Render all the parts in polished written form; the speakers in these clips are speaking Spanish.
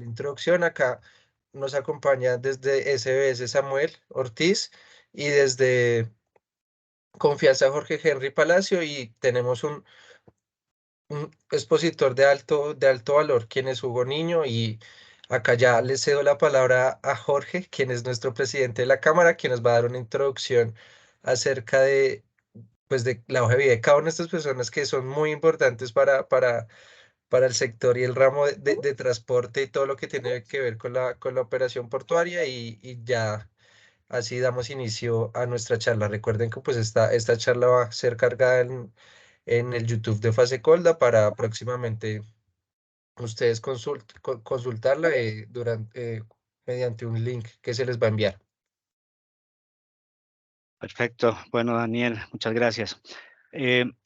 introducción. Acá nos acompaña desde SBS Samuel Ortiz y desde Confianza Jorge Henry Palacio, y tenemos un expositor de alto valor, quien es Hugo Niño, y acá ya le cedo la palabra a Jorge, quien es nuestro presidente de la Cámara, quien nos va a dar una introducción acerca de, pues, de la hoja de vida de cada una de estas personas que son muy importantes para el sector y el ramo de transporte y todo lo que tiene que ver con la operación portuaria, y ya así damos inicio a nuestra charla. Recuerden que pues esta charla va a ser cargada en el YouTube de Fase Colda para próximamente ustedes consultarla mediante un link que se les va a enviar. Perfecto. Bueno, Daniel, muchas gracias.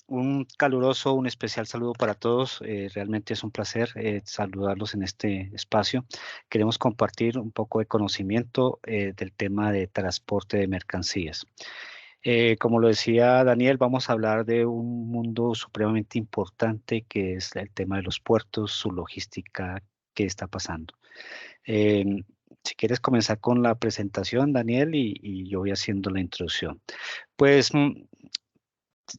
Un caluroso, un especial saludo para todos. Realmente es un placer saludarlos en este espacio. Queremos compartir un poco de conocimiento del tema de transporte de mercancías. Como lo decía Daniel, vamos a hablar de un mundo supremamente importante que es el tema de los puertos, su logística, qué está pasando. Eh, si quieres comenzar con la presentación, Daniel, y yo voy haciendo la introducción. Pues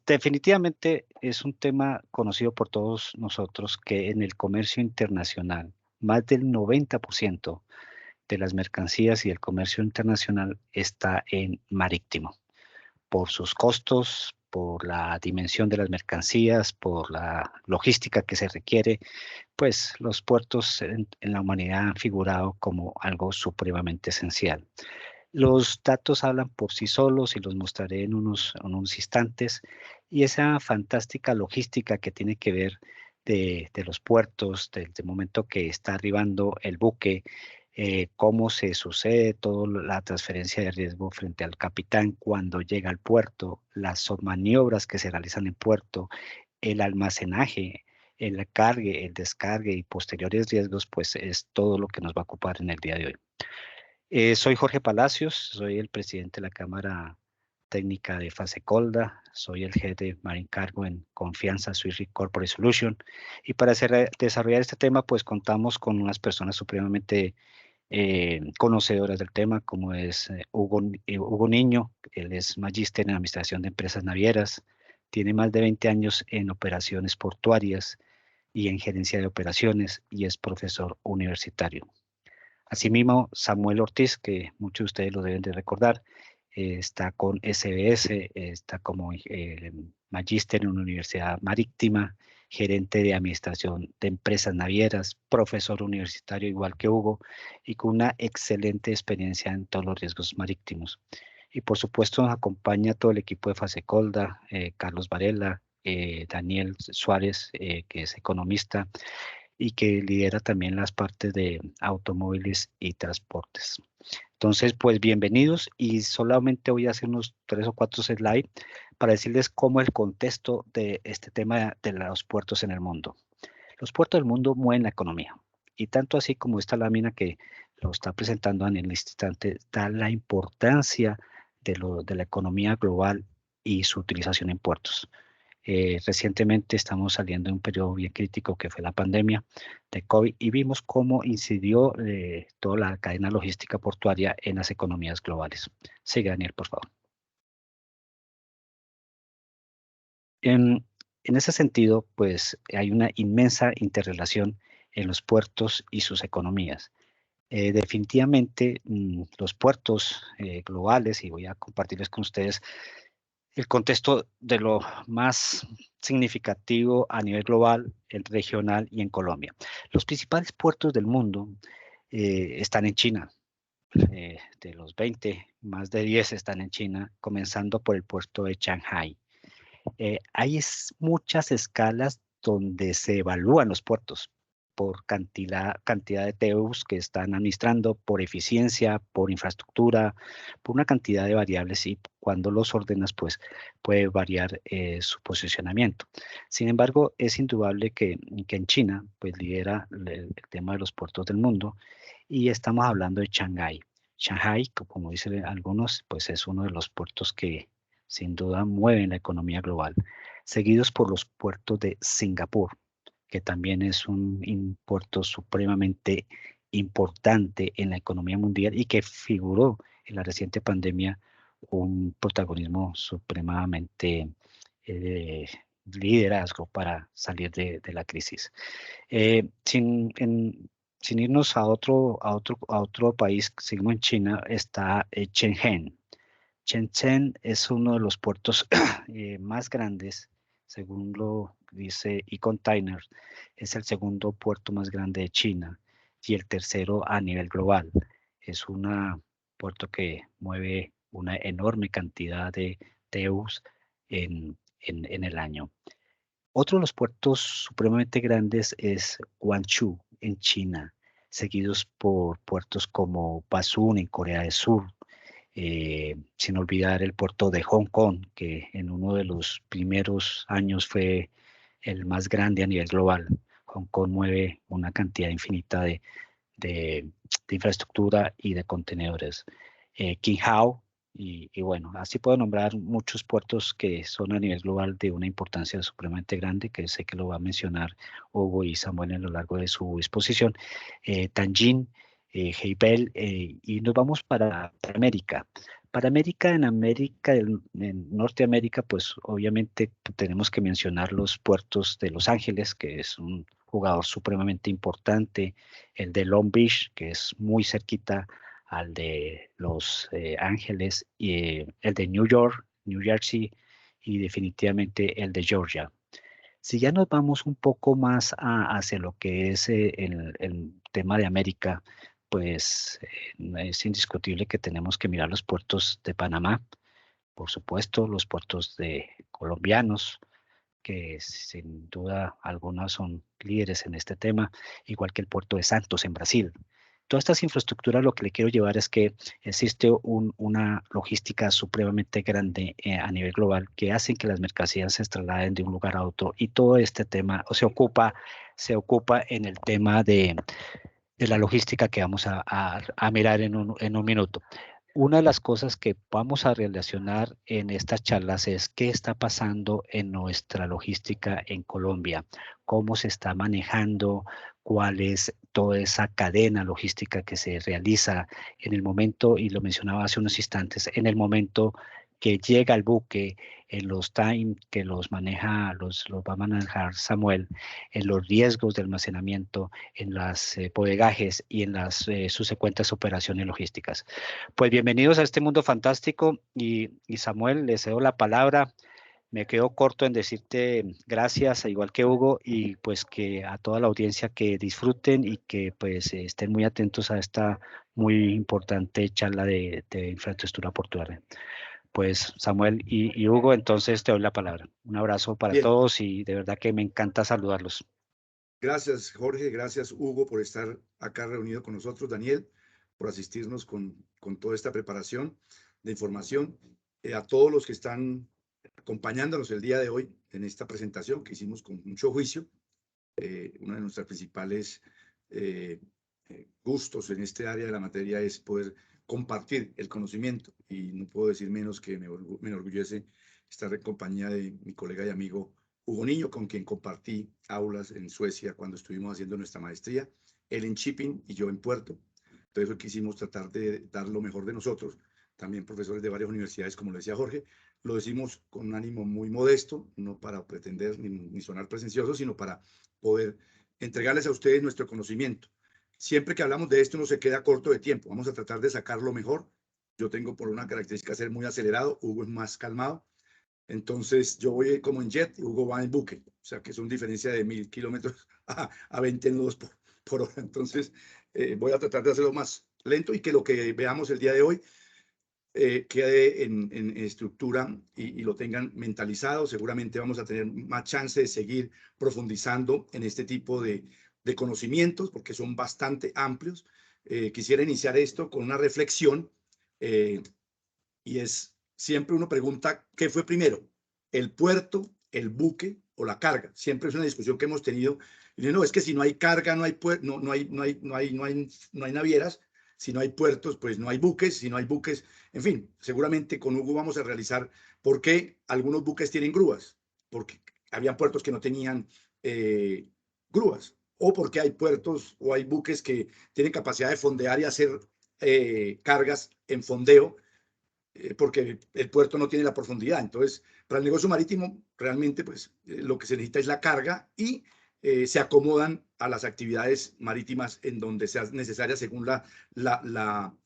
definitivamente es un tema conocido por todos nosotros que en el comercio internacional, más del 90% de las mercancías y el comercio internacional está en marítimo por sus costos, por la dimensión de las mercancías, por la logística que se requiere, pues los puertos en la humanidad han figurado como algo supremamente esencial. Los datos hablan por sí solos y los mostraré en unos instantes. Y esa fantástica logística que tiene que ver de los puertos, desde el momento que está arribando el buque, cómo se sucede toda la transferencia de riesgo frente al capitán cuando llega al puerto, las maniobras que se realizan en puerto, el almacenaje, el cargue, el descargue y posteriores riesgos, pues es todo lo que nos va a ocupar en el día de hoy. Soy Jorge Palacios, soy el presidente de la Cámara Técnica de Fasecolda, soy el jefe de Marine Cargo en Confianza Swiss Re Corporate Solution, y para desarrollar este tema pues contamos con unas personas supremamente conocedoras del tema, como es Hugo Niño. Él es magíster en Administración de Empresas Navieras, tiene más de 20 años en operaciones portuarias y en gerencia de operaciones y es profesor universitario. Asimismo, Samuel Ortiz, que muchos de ustedes lo deben de recordar, está con SBS, está como magíster en una universidad marítima, gerente de administración de empresas navieras, profesor universitario igual que Hugo, y con una excelente experiencia en todos los riesgos marítimos. Y por supuesto nos acompaña todo el equipo de Fasecolda, Carlos Varela, Daniel Suárez, que es economista, y que lidera también las partes de automóviles y transportes. Entonces, pues bienvenidos, y solamente voy a hacer unos 3 o 4 slides para decirles cómo el contexto de este tema de los puertos en el mundo. Los puertos del mundo mueven la economía, y tanto así como esta lámina que lo está presentando en el instante da la importancia de la economía global y su utilización en puertos. Recientemente estamos saliendo de un periodo bien crítico que fue la pandemia de COVID, y vimos cómo incidió toda la cadena logística portuaria en las economías globales. Sigue, Daniel, por favor. En, en ese sentido, pues hay una inmensa interrelación en los puertos y sus economías. Definitivamente, los puertos globales, y voy a compartirles con ustedes el contexto de lo más significativo a nivel global, regional y en Colombia. Los principales puertos del mundo están en China. De los 20, más de 10 están en China, comenzando por el puerto de Shanghai. Hay muchas escalas donde se evalúan los puertos por cantidad de TEUs que están administrando, por eficiencia, por infraestructura, por una cantidad de variables, y cuando los ordenas, pues puede variar su posicionamiento. Sin embargo, es indudable que en China, pues lidera el tema de los puertos del mundo, y estamos hablando de Shanghái. Shanghái, como dicen algunos, pues es uno de los puertos que sin duda mueven la economía global, seguidos por los puertos de Singapur, que también es un puerto supremamente importante en la economía mundial y que figuró en la reciente pandemia un protagonismo supremamente eh, liderazgo para salir de la crisis. Sin irnos a otro país, seguimos en China, está Shenzhen. Shenzhen es uno de los puertos más grandes, según lo dice eContainer, es el segundo puerto más grande de China y el tercero a nivel global. Es un puerto que mueve una enorme cantidad de TEUs en el año. Otro de los puertos supremamente grandes es Guangzhou, en China, seguidos por puertos como Basun, en Corea del Sur, sin olvidar el puerto de Hong Kong, que en uno de los primeros años fue el más grande a nivel global. Hong Kong mueve una cantidad infinita de, de infraestructura y de contenedores. Qinghai, y bueno, así puedo nombrar muchos puertos que son a nivel global de una importancia supremamente grande, que sé que lo va a mencionar Hugo y Samuel a lo largo de su exposición. Tianjin, Heibel, y nos vamos para América. Para América, en Norteamérica, pues obviamente tenemos que mencionar los puertos de Los Ángeles, que es un jugador supremamente importante, el de Long Beach, que es muy cerquita al de Los Ángeles, y el de New York, New Jersey, y definitivamente el de Georgia. Si ya nos vamos un poco más hacia lo que es el tema de América, pues es indiscutible que tenemos que mirar los puertos de Panamá, por supuesto, los puertos de colombianos, que sin duda algunas son líderes en este tema, igual que el puerto de Santos en Brasil. Todas estas infraestructuras lo que le quiero llevar es que existe una logística supremamente grande a nivel global que hacen que las mercancías se trasladen de un lugar a otro y todo este tema se ocupa en el tema de la logística que vamos a mirar en un minuto. Una de las cosas que vamos a relacionar en estas charlas es qué está pasando en nuestra logística en Colombia, cómo se está manejando, cuál es toda esa cadena logística que se realiza en el momento, y lo mencionaba hace unos instantes, en el momento que llega el buque, en los time que los va a manejar Samuel, en los riesgos de almacenamiento, en las bodegajes y en las subsecuentes operaciones logísticas. Pues bienvenidos a este mundo fantástico y Samuel, le cedo la palabra. Me quedo corto en decirte gracias, igual que Hugo, y pues que a toda la audiencia que disfruten y que pues estén muy atentos a esta muy importante charla de infraestructura portuaria. Pues Samuel y Hugo, entonces te doy la palabra. Un abrazo para Bien, todos y de verdad que me encanta saludarlos. gracias Jorge, gracias Hugo por estar acá reunido con nosotros, Daniel, por asistirnos con toda esta preparación de información, a todos los que están acompañándonos el día de hoy en esta presentación que hicimos con mucho juicio. Una de nuestras principales gustos en este área de la materia es poder compartir el conocimiento, y no puedo decir menos que me enorgullece estar en compañía de mi colega y amigo Hugo Niño, con quien compartí aulas en Suecia cuando estuvimos haciendo nuestra maestría, él en shipping y yo en puerto. Entonces hoy quisimos tratar de dar lo mejor de nosotros, también profesores de varias universidades, como lo decía Jorge. Lo decimos con un ánimo muy modesto, no para pretender ni sonar presencioso, sino para poder entregarles a ustedes nuestro conocimiento. Siempre que hablamos de esto uno se queda corto de tiempo, vamos a tratar de sacar lo mejor. Yo tengo por una característica ser muy acelerado, Hugo es más calmado, entonces yo voy como en jet y Hugo va en buque, o sea que es una diferencia de 1000 kilómetros a 20 nudos por hora. Entonces voy a tratar de hacerlo más lento y que lo que veamos el día de hoy quede en estructura y lo tengan mentalizado. Seguramente vamos a tener más chance de seguir profundizando en este tipo de conocimientos porque son bastante amplios. Quisiera iniciar esto con una reflexión y es, siempre uno pregunta, ¿qué fue primero? ¿El puerto, el buque o la carga? Siempre es una discusión que hemos tenido. Y no, es que si no hay carga, no hay navieras. Si no hay puertos, pues no hay buques. Si no hay buques, en fin, seguramente con Hugo vamos a realizar por qué algunos buques tienen grúas. Porque habían puertos que no tenían grúas o porque hay puertos o hay buques que tienen capacidad de fondear y hacer cargas en fondeo, porque el puerto no tiene la profundidad. Entonces, para el negocio marítimo, realmente pues lo que se necesita es la carga y se acomodan a las actividades marítimas en donde sean necesarias según las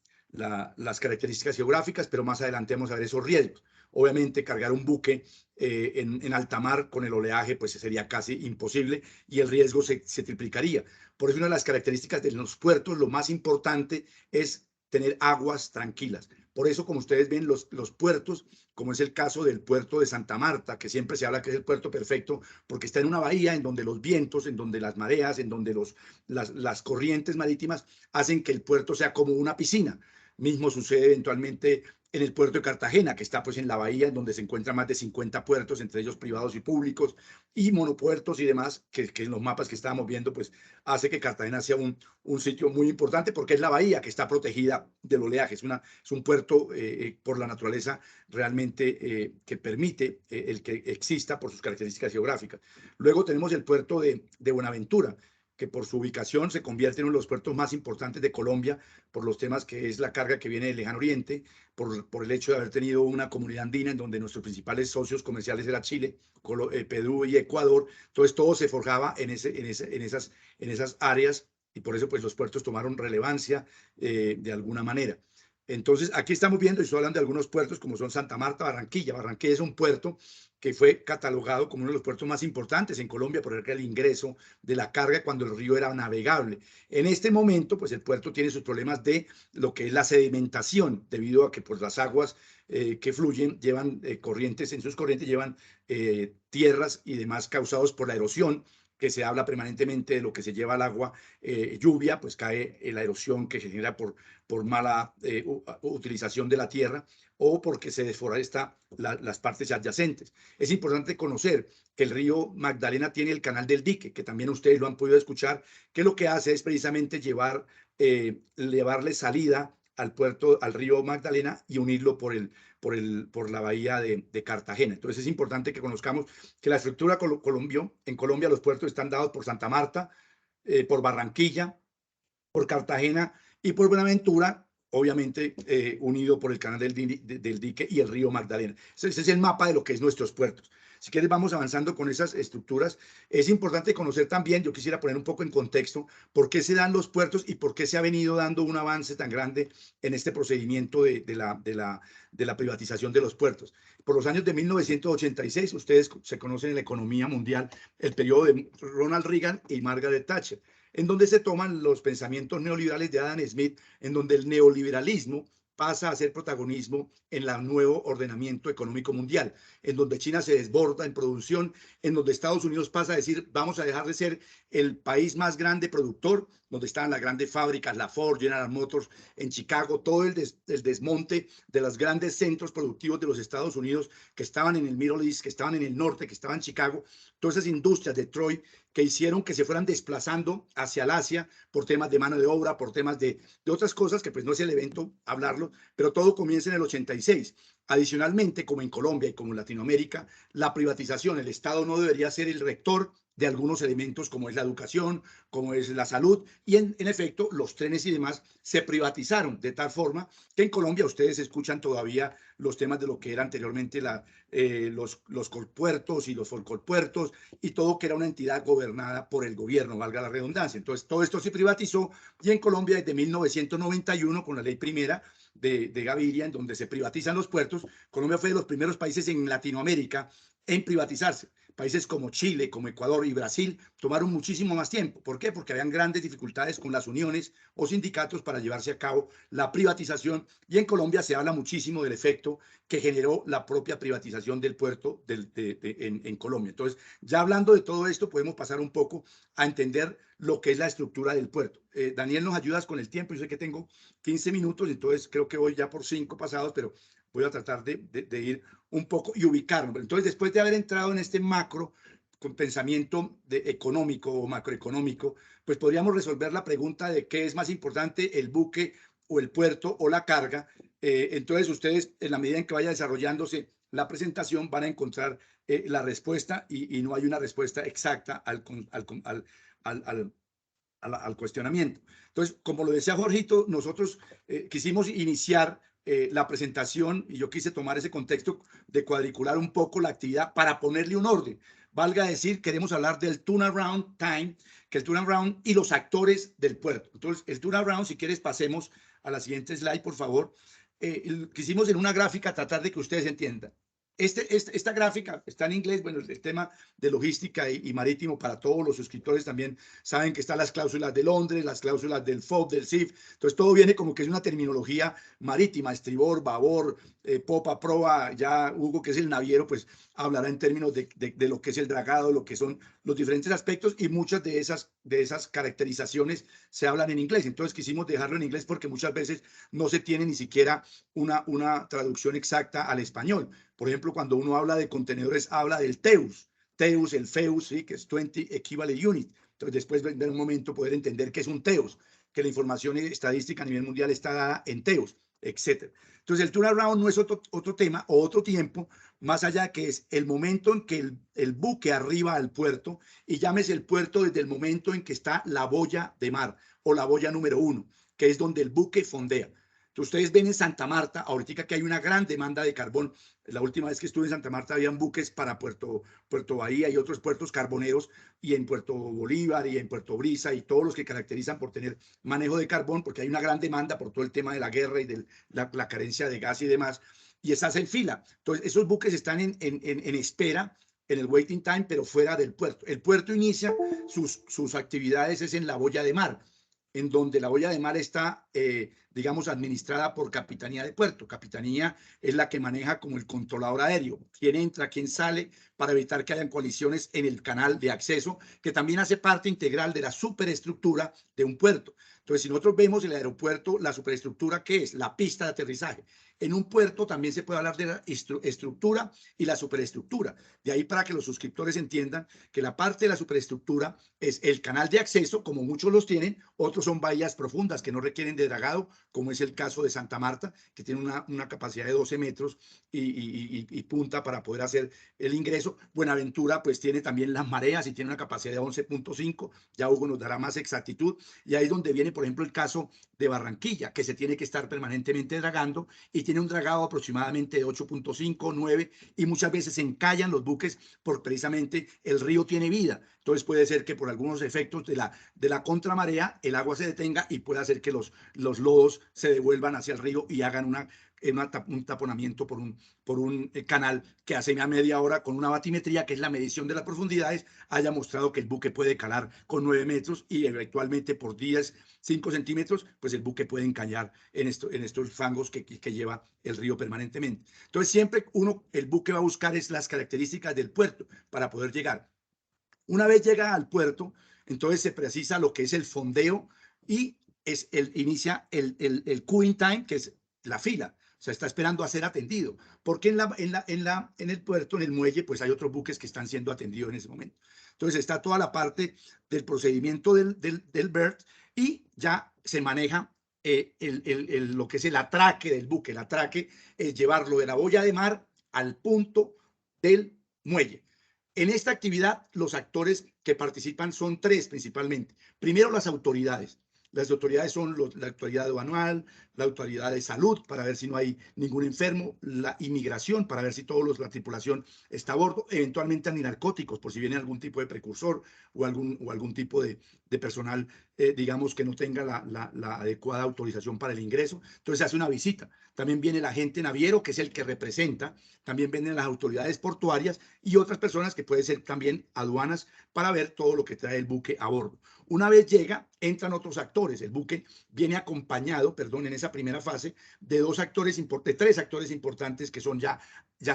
características geográficas, pero más adelante vamos a ver esos riesgos. Obviamente, cargar un buque en alta mar con el oleaje pues sería casi imposible y el riesgo se triplicaría. Por eso una de las características de los puertos, lo más importante es tener aguas tranquilas. Por eso, como ustedes ven, los puertos, como es el caso del puerto de Santa Marta, que siempre se habla que es el puerto perfecto, porque está en una bahía en donde los vientos, en donde las mareas, en donde las corrientes marítimas hacen que el puerto sea como una piscina. Mismo sucede eventualmente en el puerto de Cartagena, que está pues en la bahía, en donde se encuentran más de 50 puertos, entre ellos privados y públicos, y monopuertos y demás, que en los mapas que estábamos viendo, pues hace que Cartagena sea un sitio muy importante porque es la bahía que está protegida del oleaje. Es un puerto por la naturaleza realmente que permite el que exista por sus características geográficas. Luego tenemos el puerto de Buenaventura, que por su ubicación se convierte en uno de los puertos más importantes de Colombia por los temas que es la carga que viene del lejano oriente, por el hecho de haber tenido una comunidad andina en donde nuestros principales socios comerciales era Chile, Perú y Ecuador. Entonces todo se forjaba en esas áreas y por eso pues los puertos tomaron relevancia de alguna manera. Entonces aquí estamos viendo y estoy hablando de algunos puertos como son Santa Marta, Barranquilla. Barranquilla es un puerto que fue catalogado como uno de los puertos más importantes en Colombia por el ingreso de la carga cuando el río era navegable. En este momento, pues el puerto tiene sus problemas de lo que es la sedimentación, debido a que pues las aguas que fluyen llevan corrientes, en sus corrientes llevan tierras y demás causados por la erosión, que se habla permanentemente de lo que se lleva al agua, lluvia, pues cae la erosión que se genera por mala utilización de la tierra o porque se desforesta las partes adyacentes. Es importante conocer que el río Magdalena tiene el canal del dique, que también ustedes lo han podido escuchar, que lo que hace es precisamente llevarle salida al puerto, al río Magdalena y unirlo por la bahía de Cartagena. Entonces es importante que conozcamos que la estructura en Colombia los puertos están dados por Santa Marta, por Barranquilla, por Cartagena y por Buenaventura, obviamente unido por el canal del dique y el río Magdalena. Ese es el mapa de lo que es nuestros puertos. Si quieres, vamos avanzando con esas estructuras. Es importante conocer también, yo quisiera poner un poco en contexto, por qué se dan los puertos y por qué se ha venido dando un avance tan grande en este procedimiento de la privatización de los puertos. Por los años de 1986, ustedes se conocen en la economía mundial el periodo de Ronald Reagan y Margaret Thatcher, en donde se toman los pensamientos neoliberales de Adam Smith, en donde el neoliberalismo pasa a ser protagonismo en el nuevo ordenamiento económico mundial, en donde China se desborda en producción, en donde Estados Unidos pasa a decir, vamos a dejar de ser el país más grande productor, donde están las grandes fábricas, la Ford, General Motors en Chicago, todo el desmonte de los grandes centros productivos de los Estados Unidos que estaban en el Middle East, que estaban en el norte, que estaban en Chicago, todas esas industrias, Detroit, que hicieron que se fueran desplazando hacia el Asia por temas de mano de obra, por temas de otras cosas que pues no es el evento hablarlo, pero todo comienza en el 86. Adicionalmente, como en Colombia y como en Latinoamérica, la privatización, el Estado no debería ser el rector de algunos elementos como es la educación, como es la salud, y en efecto los trenes y demás se privatizaron de tal forma que en Colombia ustedes escuchan todavía los temas de lo que era anteriormente los colpuertos y los folcolpuertos y todo que era una entidad gobernada por el gobierno, valga la redundancia. Entonces todo esto se privatizó y en Colombia desde 1991 con la ley primera de Gaviria, en donde se privatizan los puertos, Colombia fue de los primeros países en Latinoamérica en privatizarse. Países como Chile, como Ecuador y Brasil tomaron muchísimo más tiempo. ¿Por qué? Porque habían grandes dificultades con las uniones o sindicatos para llevarse a cabo la privatización y en Colombia se habla muchísimo del efecto que generó la propia privatización del puerto en Colombia. Entonces, ya hablando de todo esto, podemos pasar un poco a entender lo que es la estructura del puerto. Daniel, nos ayudas con el tiempo. Yo sé que tengo 15 minutos, entonces creo que voy ya por 5 pasados, pero voy a tratar de ir un poco y ubicarnos. Entonces, después de haber entrado en este macro con pensamiento económico o macroeconómico, pues podríamos resolver la pregunta de qué es más importante, el buque o el puerto o la carga. Entonces, ustedes, en la medida en que vaya desarrollándose la presentación, van a encontrar la respuesta y no hay una respuesta exacta al cuestionamiento. Entonces, como lo decía Jorgito, nosotros quisimos iniciar la presentación y yo quise tomar ese contexto de cuadricular un poco la actividad para ponerle un orden. Valga decir, queremos hablar del turnaround time, que el turnaround y los actores del puerto. Entonces, el turnaround, si quieres, pasemos a la siguiente slide, por favor. Quisimos en una gráfica tratar de que ustedes entiendan. Esta gráfica está en inglés, bueno, el tema de logística y marítimo para todos los suscriptores también saben que están las cláusulas de Londres, las cláusulas del FOB, del CIF, entonces todo viene como que es una terminología marítima, estribor, babor, popa, proa, ya Hugo, que es el naviero, pues hablará en términos de lo que es el dragado, lo que son los diferentes aspectos y muchas de esas caracterizaciones se hablan en inglés, entonces quisimos dejarlo en inglés porque muchas veces no se tiene ni siquiera una traducción exacta al español. Por ejemplo, cuando uno habla de contenedores, habla del TEUS, el FEUS, ¿sí? Que es 20 Equivalent Unit. Entonces, después de un momento poder entender qué es un TEUS, que la información estadística a nivel mundial está dada en TEUS, etc. Entonces, el turnaround no es otro tema o otro tiempo, más allá que es el momento en que el buque arriba al puerto, y llámese el puerto desde el momento en que está la boya de mar o la boya número 1, que es donde el buque fondea. Ustedes ven en Santa Marta, ahorita que hay una gran demanda de carbón. La última vez que estuve en Santa Marta habían buques para Puerto Bahía y otros puertos carboneros, y en Puerto Bolívar y en Puerto Brisa y todos los que caracterizan por tener manejo de carbón, porque hay una gran demanda por todo el tema de la guerra y de la carencia de gas y demás, y estás en fila. Entonces, esos buques están en espera, en el waiting time, pero fuera del puerto. El puerto inicia sus actividades es en la boya de mar, en donde la boya de mar está, digamos, administrada por Capitanía de Puerto. Capitanía es la que maneja como el controlador aéreo, quién entra, quién sale, para evitar que hayan colisiones en el canal de acceso, que también hace parte integral de la superestructura de un puerto. Entonces, si nosotros vemos el aeropuerto, la superestructura, ¿qué es? La pista de aterrizaje. En un puerto también se puede hablar de la estructura y la superestructura. De ahí para que los suscriptores entiendan que la parte de la superestructura es el canal de acceso, como muchos los tienen, otros son bahías profundas que no requieren de dragado, como es el caso de Santa Marta, que tiene una capacidad de 12 metros y punta para poder hacer el ingreso. Buenaventura pues tiene también las mareas y tiene una capacidad de 11.5, ya Hugo nos dará más exactitud, y ahí es donde viene, por ejemplo, el caso de Barranquilla, que se tiene que estar permanentemente dragando y tiene un dragado aproximadamente de 8.5, 9, y muchas veces se encallan los buques porque precisamente el río tiene vida. Entonces puede ser que por algunos efectos de la contramarea el agua se detenga y puede hacer que los lodos se devuelvan hacia el río y hagan un taponamiento por un canal que hace a media hora con una batimetría, que es la medición de las profundidades, haya mostrado que el buque puede calar con 9 metros y eventualmente por 5 centímetros, pues el buque puede encallar en estos fangos que lleva el río permanentemente. Entonces siempre el buque va a buscar las características del puerto para poder llegar. Una vez llega al puerto, entonces se precisa lo que es el fondeo y inicia el queuing time, que es la fila. O sea, está esperando a ser atendido. Porque en el puerto, en el muelle, pues hay otros buques que están siendo atendidos en ese momento. Entonces está toda la parte del procedimiento del BERT y ya se maneja lo que es el atraque del buque. El atraque es llevarlo de la boya de mar al punto del muelle. En esta actividad, los actores que participan son 3 principalmente. Primero, las autoridades. Las autoridades son la autoridad aduanal, la autoridad de salud, para ver si no hay ningún enfermo, la inmigración, para ver si la tripulación está a bordo, eventualmente antinarcóticos, por si viene algún tipo de precursor o algún tipo de personal, digamos, que no tenga la adecuada autorización para el ingreso. Entonces se hace una visita. También viene el agente naviero, que es el que representa. También vienen las autoridades portuarias y otras personas que pueden ser también aduanas, para ver todo lo que trae el buque a bordo. Una vez llega, entran otros actores. El buque viene acompañado, perdón, en esa primera fase, de 3 actores importantes que son ya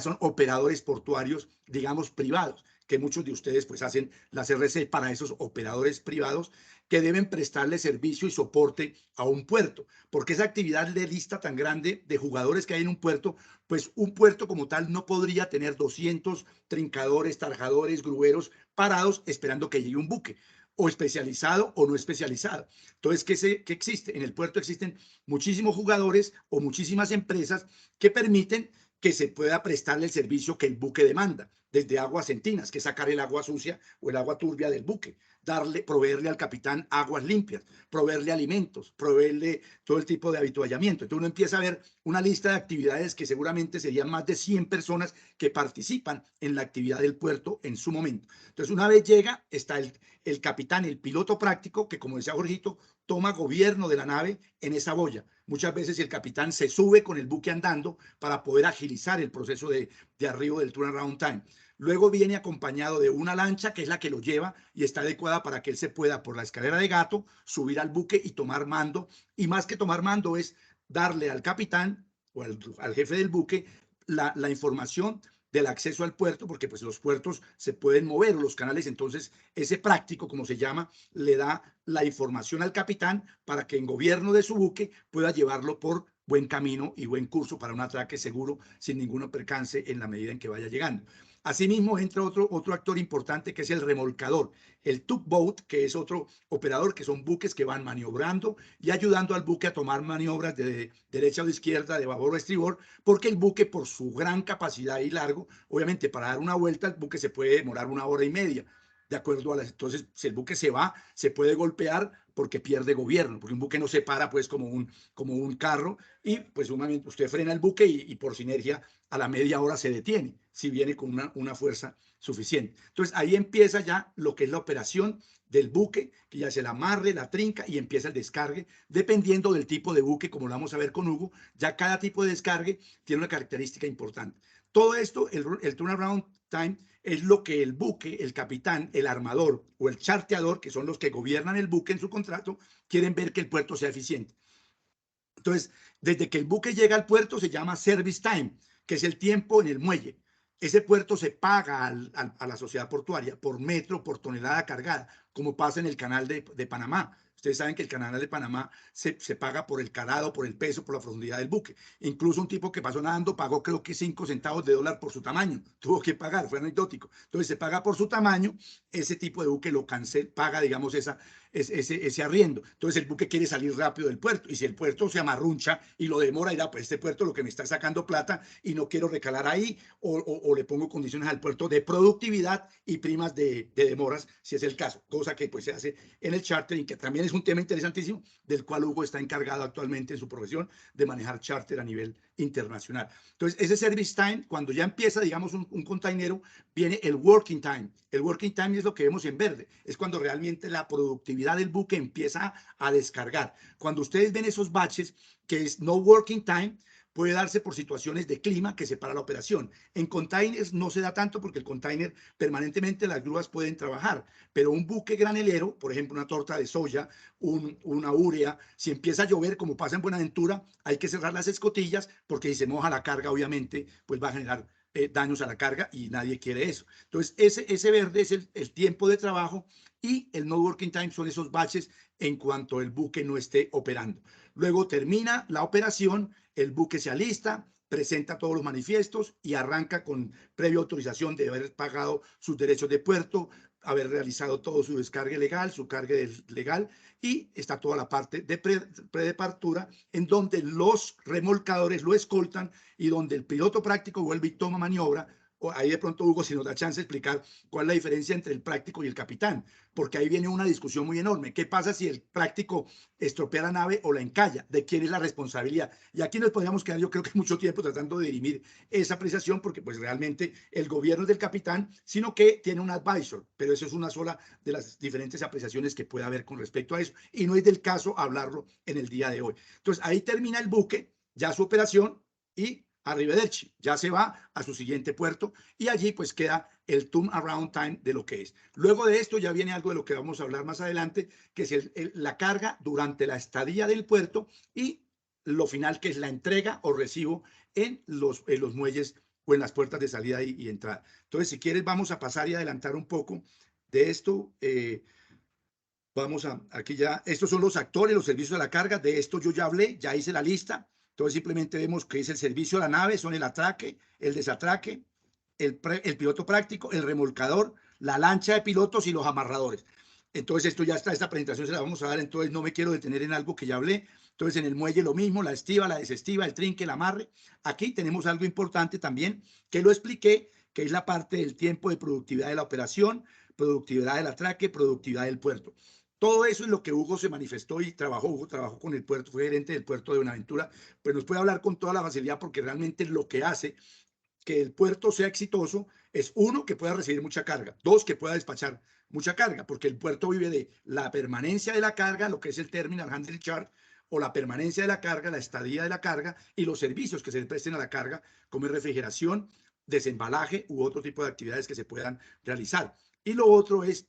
son operadores portuarios, digamos, privados, que muchos de ustedes pues hacen las RC para esos operadores privados que deben prestarle servicio y soporte a un puerto, porque esa actividad de lista tan grande de jugadores que hay en un puerto, pues un puerto como tal no podría tener 200 trincadores, tarjadores, grueros parados esperando que llegue un buque, o especializado o no especializado. Entonces, ¿qué existe? En el puerto existen muchísimos jugadores o muchísimas empresas que permiten que se pueda prestarle el servicio que el buque demanda, desde aguas centinas, que es sacar el agua sucia o el agua turbia del buque. proveerle al capitán aguas limpias, proveerle alimentos, proveerle todo el tipo de habituallamiento. Entonces uno empieza a ver una lista de actividades que seguramente serían más de 100 personas que participan en la actividad del puerto en su momento. Entonces una vez llega, está el capitán, el piloto práctico, que como decía Jorgito, toma gobierno de la nave en esa boya. Muchas veces el capitán se sube con el buque andando para poder agilizar el proceso de arribo del turnaround time. Luego viene acompañado de una lancha que es la que lo lleva y está adecuada para que él se pueda por la escalera de gato subir al buque y tomar mando. Y más que tomar mando es darle al capitán o al jefe del buque la información del acceso al puerto, porque pues los puertos se pueden mover, los canales, entonces ese práctico, como se llama, le da la información al capitán para que en gobierno de su buque pueda llevarlo por buen camino y buen curso para un atraque seguro sin ningún percance en la medida en que vaya llegando. Asimismo, entra otro actor importante que es el remolcador, el tugboat, que es otro operador, que son buques que van maniobrando y ayudando al buque a tomar maniobras de derecha o de izquierda, de babor o estribor, porque el buque, por su gran capacidad y largo, obviamente para dar una vuelta, el buque se puede demorar 1 hora y media. De acuerdo a las, entonces, si el buque se va, se puede golpear porque pierde gobierno, porque un buque no se para pues como un carro y pues usted frena el buque y por sinergia a la media hora se detiene, si viene con una fuerza suficiente. Entonces ahí empieza ya lo que es la operación del buque, que ya se la amarre, la trinca y empieza el descargue, dependiendo del tipo de buque, como lo vamos a ver con Hugo, ya cada tipo de descargue tiene una característica importante. Todo esto, el turnaround time, es lo que el buque, el capitán, el armador o el charteador, que son los que gobiernan el buque en su contrato, quieren ver que el puerto sea eficiente. Entonces, desde que el buque llega al puerto se llama service time, que es el tiempo en el muelle. Ese puerto se paga a la sociedad portuaria por metro, por tonelada cargada, como pasa en el canal de Panamá. Ustedes saben que el canal de Panamá se paga por el calado, por el peso, por la profundidad del buque. Incluso un tipo que pasó nadando pagó creo que 5 centavos de dólar por su tamaño. Tuvo que pagar, fue anecdótico. Entonces se paga por su tamaño, ese tipo de buque lo cancela, paga, digamos, ese arriendo. Entonces el buque quiere salir rápido del puerto y si el puerto se amarruncha y lo demora, dirá, pues este puerto lo que me está sacando plata y no quiero recalar ahí o le pongo condiciones al puerto de productividad y primas de demoras, si es el caso, cosa que pues se hace en el chartering, que también es un tema interesantísimo, del cual Hugo está encargado actualmente en su profesión de manejar charter a nivel internacional. Entonces, ese service time, cuando ya empieza, digamos, un containero, viene el working time. El working time es lo que vemos en verde, es cuando realmente la productividad del buque empieza a descargar. Cuando ustedes ven esos baches, que es no working time, puede darse por situaciones de clima que separa la operación. En containers no se da tanto porque el container permanentemente las grúas pueden trabajar, pero un buque granelero, por ejemplo una torta de soya, una urea, si empieza a llover como pasa en Buenaventura, hay que cerrar las escotillas porque si se moja la carga obviamente pues va a generar daños a la carga y nadie quiere eso. Entonces ese verde es el tiempo de trabajo y el no working time son esos baches en cuanto el buque no esté operando. Luego termina la operación, el buque se alista, presenta todos los manifiestos y arranca con previa autorización de haber pagado sus derechos de puerto, haber realizado todo su descargue legal, su cargue legal y está toda la parte de predepartura en donde los remolcadores lo escoltan y donde el piloto práctico vuelve y toma maniobra. Ahí de pronto, Hugo, si nos da chance de explicar cuál es la diferencia entre el práctico y el capitán, porque ahí viene una discusión muy enorme. ¿Qué pasa si el práctico estropea la nave o la encalla? ¿De quién es la responsabilidad? Y aquí nos podríamos quedar, yo creo que mucho tiempo tratando de dirimir esa apreciación, porque pues realmente el gobierno es del capitán, sino que tiene un advisor, pero eso es una sola de las diferentes apreciaciones que puede haber con respecto a eso, y no es del caso hablarlo en el día de hoy. Entonces, ahí termina el buque, ya su operación, y arrivederci, ya se va a su siguiente puerto y allí pues queda el turnaround time de lo que es. Luego de esto ya viene algo de lo que vamos a hablar más adelante, que es la carga durante la estadía del puerto y lo final que es la entrega o recibo en los muelles o en las puertas de salida y entrada. Entonces, si quieres, vamos a pasar y adelantar un poco de esto. Vamos aquí ya, estos son los actores, los servicios de la carga, de esto yo ya hablé, ya hice la lista. Entonces simplemente vemos que es el servicio a la nave, son el atraque, el desatraque, el piloto práctico, el remolcador, la lancha de pilotos y los amarradores. Entonces esto ya está, esta presentación se la vamos a dar, entonces no me quiero detener en algo que ya hablé. Entonces en el muelle lo mismo, la estiva, la desestiva, el trinque, el amarre. Aquí tenemos algo importante también, que lo expliqué, que es la parte del tiempo de productividad de la operación, productividad del atraque, productividad del puerto. Todo eso es lo que Hugo se manifestó y trabajó. Hugo trabajó con el puerto, fue gerente del puerto de Buenaventura, pero nos puede hablar con toda la facilidad porque realmente lo que hace que el puerto sea exitoso es, uno, que pueda recibir mucha carga, dos, que pueda despachar mucha carga, porque el puerto vive de la permanencia de la carga, lo que es el terminal handling charge, o la permanencia de la carga, la estadía de la carga y los servicios que se le presten a la carga, como es refrigeración, desembalaje u otro tipo de actividades que se puedan realizar. Y lo otro es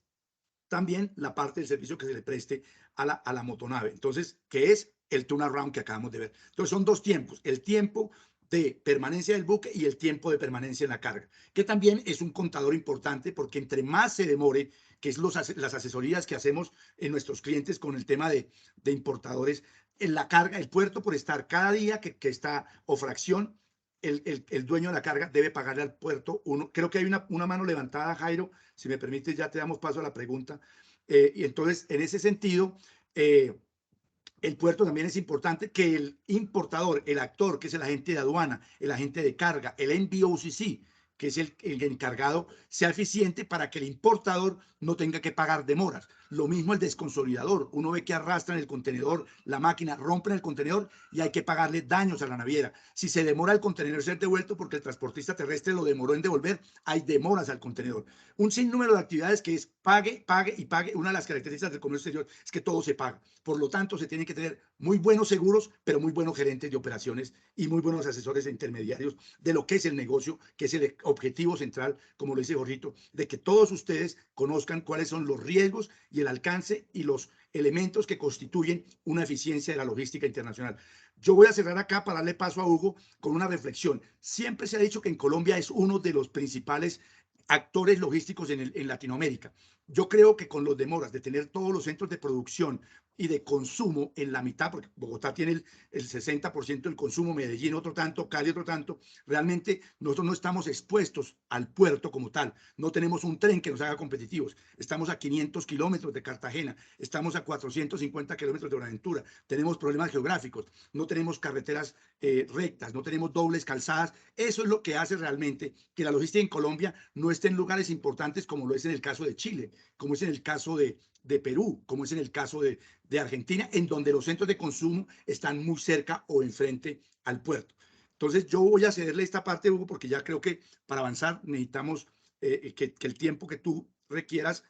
también la parte del servicio que se le preste a la motonave. Entonces, que es el turnaround que acabamos de ver. Entonces, son dos tiempos. El tiempo de permanencia del buque y el tiempo de permanencia en la carga, que también es un contador importante porque entre más se demore, que es las asesorías que hacemos en nuestros clientes con el tema de importadores, en la carga, el puerto por estar cada día que está o fracción, el dueño de la carga debe pagarle al puerto uno. Creo que hay una mano levantada, Jairo, si me permites, ya te damos paso a la pregunta. Y entonces, en ese sentido, el puerto también es importante que el importador, el actor, que es el agente de aduana, el agente de carga, el NVOCC, que es el encargado, sea eficiente para que el importador no tenga que pagar demoras. Lo mismo el desconsolidador. Uno ve que arrastran el contenedor, la máquina, rompen el contenedor y hay que pagarle daños a la naviera. Si se demora el contenedor ser devuelto porque el transportista terrestre lo demoró en devolver, hay demoras al contenedor. Un sinnúmero de actividades que es pague, pague y pague. Una de las características del comercio exterior es que todo se paga. Por lo tanto, se tiene que tener muy buenos seguros, pero muy buenos gerentes de operaciones y muy buenos asesores e intermediarios de lo que es el negocio, que es el objetivo central, como lo dice Jorgito, de que todos ustedes conozcan cuáles son los riesgos y el alcance y los elementos que constituyen una eficiencia de la logística internacional. Yo voy a cerrar acá para darle paso a Hugo con una reflexión. Siempre se ha dicho que en Colombia es uno de los principales actores logísticos en Latinoamérica. Yo creo que con los demoras de tener todos los centros de producción y de consumo en la mitad, porque Bogotá tiene el 60% del consumo, Medellín otro tanto, Cali otro tanto, realmente nosotros no estamos expuestos al puerto como tal, no tenemos un tren que nos haga competitivos, estamos a 500 kilómetros de Cartagena, estamos a 450 kilómetros de Buenaventura, tenemos problemas geográficos, no tenemos carreteras rectas, no tenemos dobles calzadas. Eso es lo que hace realmente que la logística en Colombia no esté en lugares importantes como lo es en el caso de Chile, como es en el caso de Perú, como es en el caso de Argentina, en donde los centros de consumo están muy cerca o enfrente al puerto. Entonces yo voy a cederle esta parte, Hugo, porque ya creo que para avanzar necesitamos que el tiempo que tú requieras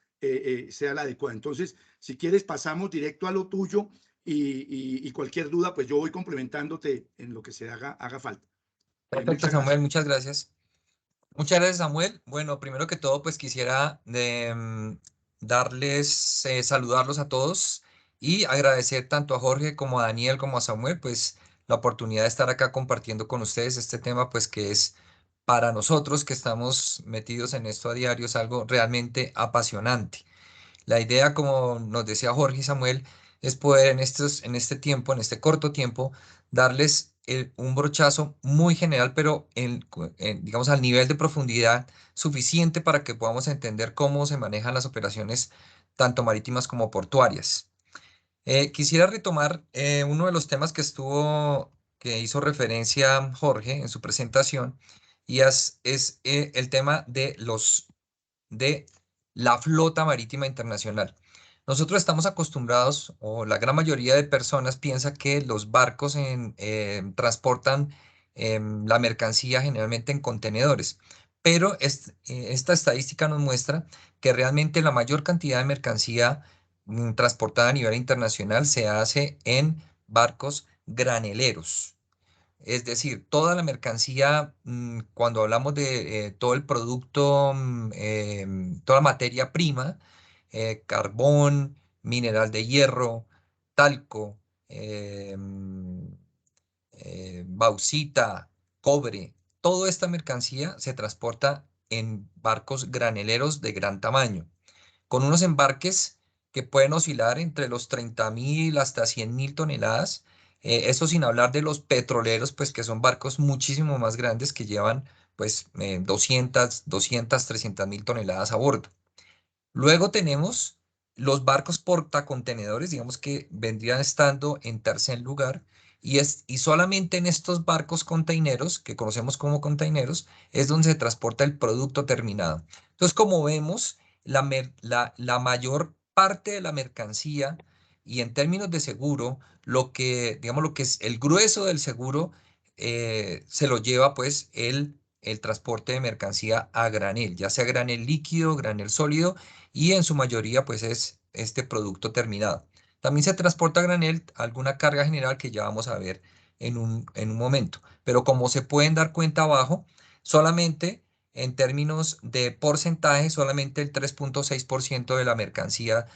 sea la adecuada. Entonces, si quieres, pasamos directo a lo tuyo y cualquier duda, pues yo voy complementándote en lo que se haga falta. Perfecto, Muchas Samuel, gracias. muchas gracias. Muchas gracias, Samuel. Bueno, primero que todo, pues quisiera darles, saludarlos a todos y agradecer tanto a Jorge como a Daniel como a Samuel, pues la oportunidad de estar acá compartiendo con ustedes este tema, pues que es para nosotros que estamos metidos en esto a diario, es algo realmente apasionante. La idea, como nos decía Jorge y Samuel, es poder en este tiempo, en este corto tiempo, darles un brochazo muy general, pero digamos al nivel de profundidad suficiente para que podamos entender cómo se manejan las operaciones tanto marítimas como portuarias. Quisiera retomar uno de los temas que hizo referencia Jorge en su presentación, y es el tema de la flota marítima internacional. Nosotros estamos acostumbrados, o la gran mayoría de personas piensa que los barcos transportan la mercancía generalmente en contenedores, pero esta estadística nos muestra que realmente la mayor cantidad de mercancía transportada a nivel internacional se hace en barcos graneleros. Es decir, toda la mercancía, cuando hablamos de todo el producto, toda la materia prima, carbón, mineral de hierro, talco, bauxita, cobre, toda esta mercancía se transporta en barcos graneleros de gran tamaño, con unos embarques que pueden oscilar entre los 30.000 hasta 100.000 toneladas. Eso sin hablar de los petroleros, pues que son barcos muchísimo más grandes que llevan pues 200, 300.000 toneladas a bordo. Luego tenemos los barcos portacontenedores, digamos que vendrían estando en tercer lugar, y solamente en estos barcos containeros, que conocemos como containeros, es donde se transporta el producto terminado. Entonces, como vemos, la mayor parte de la mercancía y en términos de seguro, digamos, lo que es el grueso del seguro se lo lleva pues el transporte de mercancía a granel, ya sea granel líquido, granel sólido y en su mayoría pues es este producto terminado. También se transporta a granel alguna carga general que ya vamos a ver en un momento. Pero como se pueden dar cuenta abajo, solamente en términos de porcentaje, solamente el 3.6% de la mercancía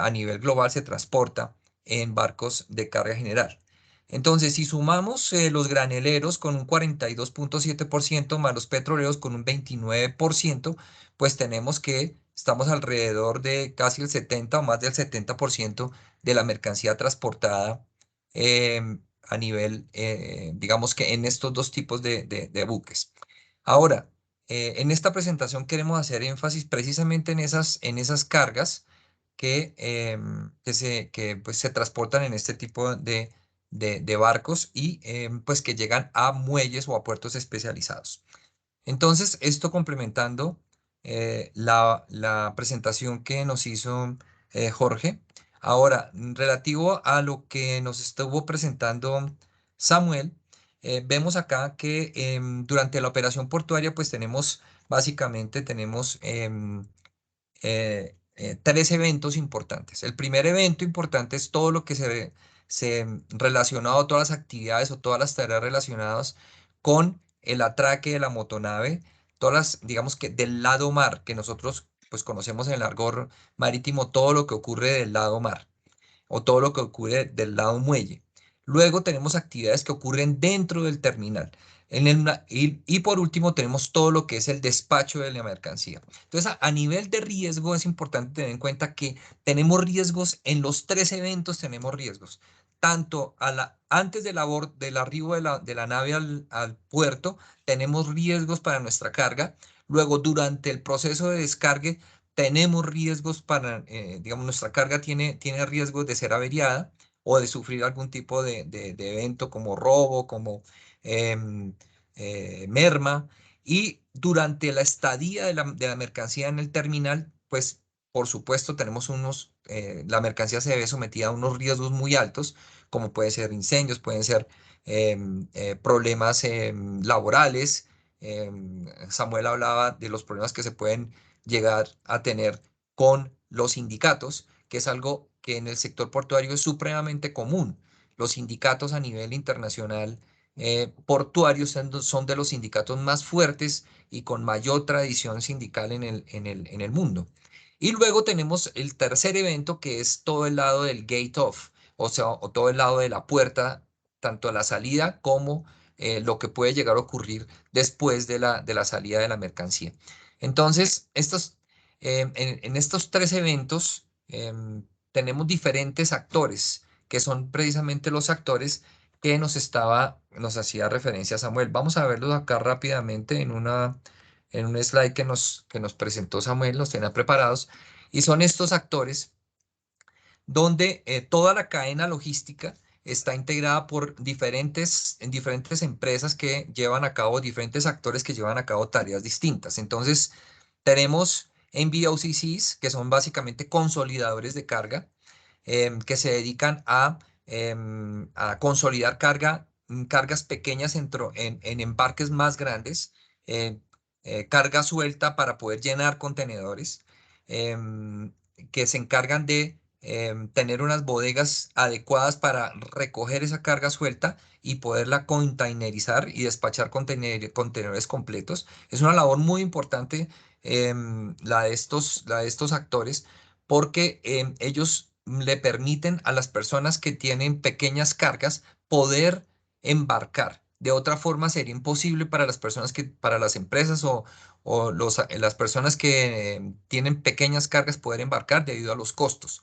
a nivel global se transporta en barcos de carga general. Entonces, si sumamos los graneleros con un 42.7% más los petroleros con un 29%, pues tenemos que estamos alrededor de casi el 70 o más del 70% de la mercancía transportada a nivel, digamos que en estos dos tipos de buques. Ahora, en esta presentación queremos hacer énfasis precisamente en esas cargas pues, se transportan en este tipo de barcos y pues que llegan a muelles o a puertos especializados. Entonces, esto complementando la presentación que nos hizo Jorge. Ahora, relativo a lo que nos estuvo presentando Samuel, vemos acá que durante la operación portuaria, pues básicamente tenemos tres eventos importantes. El primer evento importante es todo lo que se relacionado, todas las actividades o todas las tareas relacionadas con el atraque de la motonave, todas las, digamos que del lado mar, que nosotros pues conocemos en el argot marítimo, todo lo que ocurre del lado mar o todo lo que ocurre del lado muelle. Luego tenemos actividades que ocurren dentro del terminal. Y por último tenemos todo lo que es el despacho de la mercancía. Entonces, a nivel de riesgo es importante tener en cuenta que tenemos riesgos en los tres eventos, tenemos riesgos. Tanto antes del arribo de la nave al puerto, tenemos riesgos para nuestra carga. Luego, durante el proceso de descargue, tenemos riesgos digamos, nuestra carga tiene riesgos de ser averiada o de sufrir algún tipo de evento como robo, como em, merma. Y durante la estadía de la mercancía en el terminal, pues por supuesto la mercancía se ve sometida a unos riesgos muy altos, como pueden ser incendios, pueden ser problemas laborales. Samuel hablaba de los problemas que se pueden llegar a tener con los sindicatos, que es algo que en el sector portuario es supremamente común. Los sindicatos a nivel internacional portuario son de los sindicatos más fuertes y con mayor tradición sindical en el mundo. Y luego tenemos el tercer evento, que es todo el lado del gate off, o sea, o todo el lado de la puerta, tanto a la salida como lo que puede llegar a ocurrir después de la salida de la mercancía. Entonces, en estos tres eventos tenemos diferentes actores, que son precisamente los actores que nos hacía referencia Samuel. Vamos a verlos acá rápidamente en un slide que nos presentó Samuel, los tenía preparados, y son estos actores donde toda la cadena logística está integrada por diferentes empresas que llevan a cabo, diferentes actores que llevan a cabo tareas distintas. Entonces, tenemos NVOCCs, que son básicamente consolidadores de carga, que se dedican a consolidar cargas pequeñas en embarques más grandes, carga suelta para poder llenar contenedores, que se encargan de tener unas bodegas adecuadas para recoger esa carga suelta y poderla containerizar y despachar contenedores completos. Es una labor muy importante la de estos actores, porque ellos le permiten a las personas que tienen pequeñas cargas poder embarcar. De otra forma sería imposible para las empresas o las personas que tienen pequeñas cargas poder embarcar debido a los costos.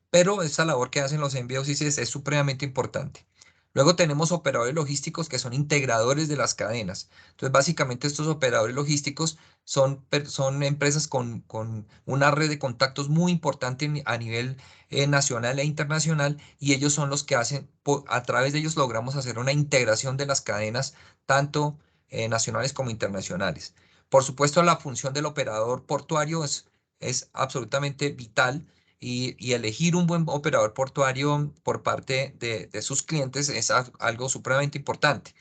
Pero esa labor que hacen los envíos es supremamente importante. Luego tenemos operadores logísticos que son integradores de las cadenas. Entonces, básicamente estos operadores logísticos son empresas con una red de contactos muy importante a nivel nacional e internacional, y ellos son los que a través de ellos logramos hacer una integración de las cadenas, tanto nacionales como internacionales. Por supuesto, la función del operador portuario es absolutamente vital y elegir un buen operador portuario por parte de sus clientes es algo supremamente importante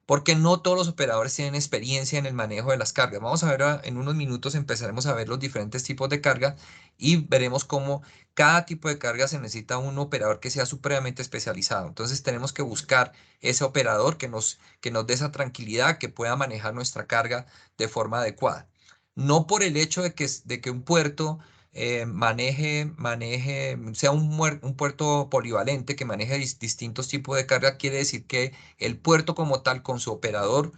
porque no todos los operadores tienen experiencia en el manejo de las cargas. Vamos a ver en unos minutos, empezaremos a ver los diferentes tipos de carga y veremos cómo cada tipo de carga se necesita un operador que sea supremamente especializado. Entonces tenemos que buscar ese operador que nos dé esa tranquilidad, que pueda manejar nuestra carga de forma adecuada. No por el hecho de que un puerto sea un puerto polivalente que maneje distintos tipos de carga, quiere decir que el puerto como tal, con su operador,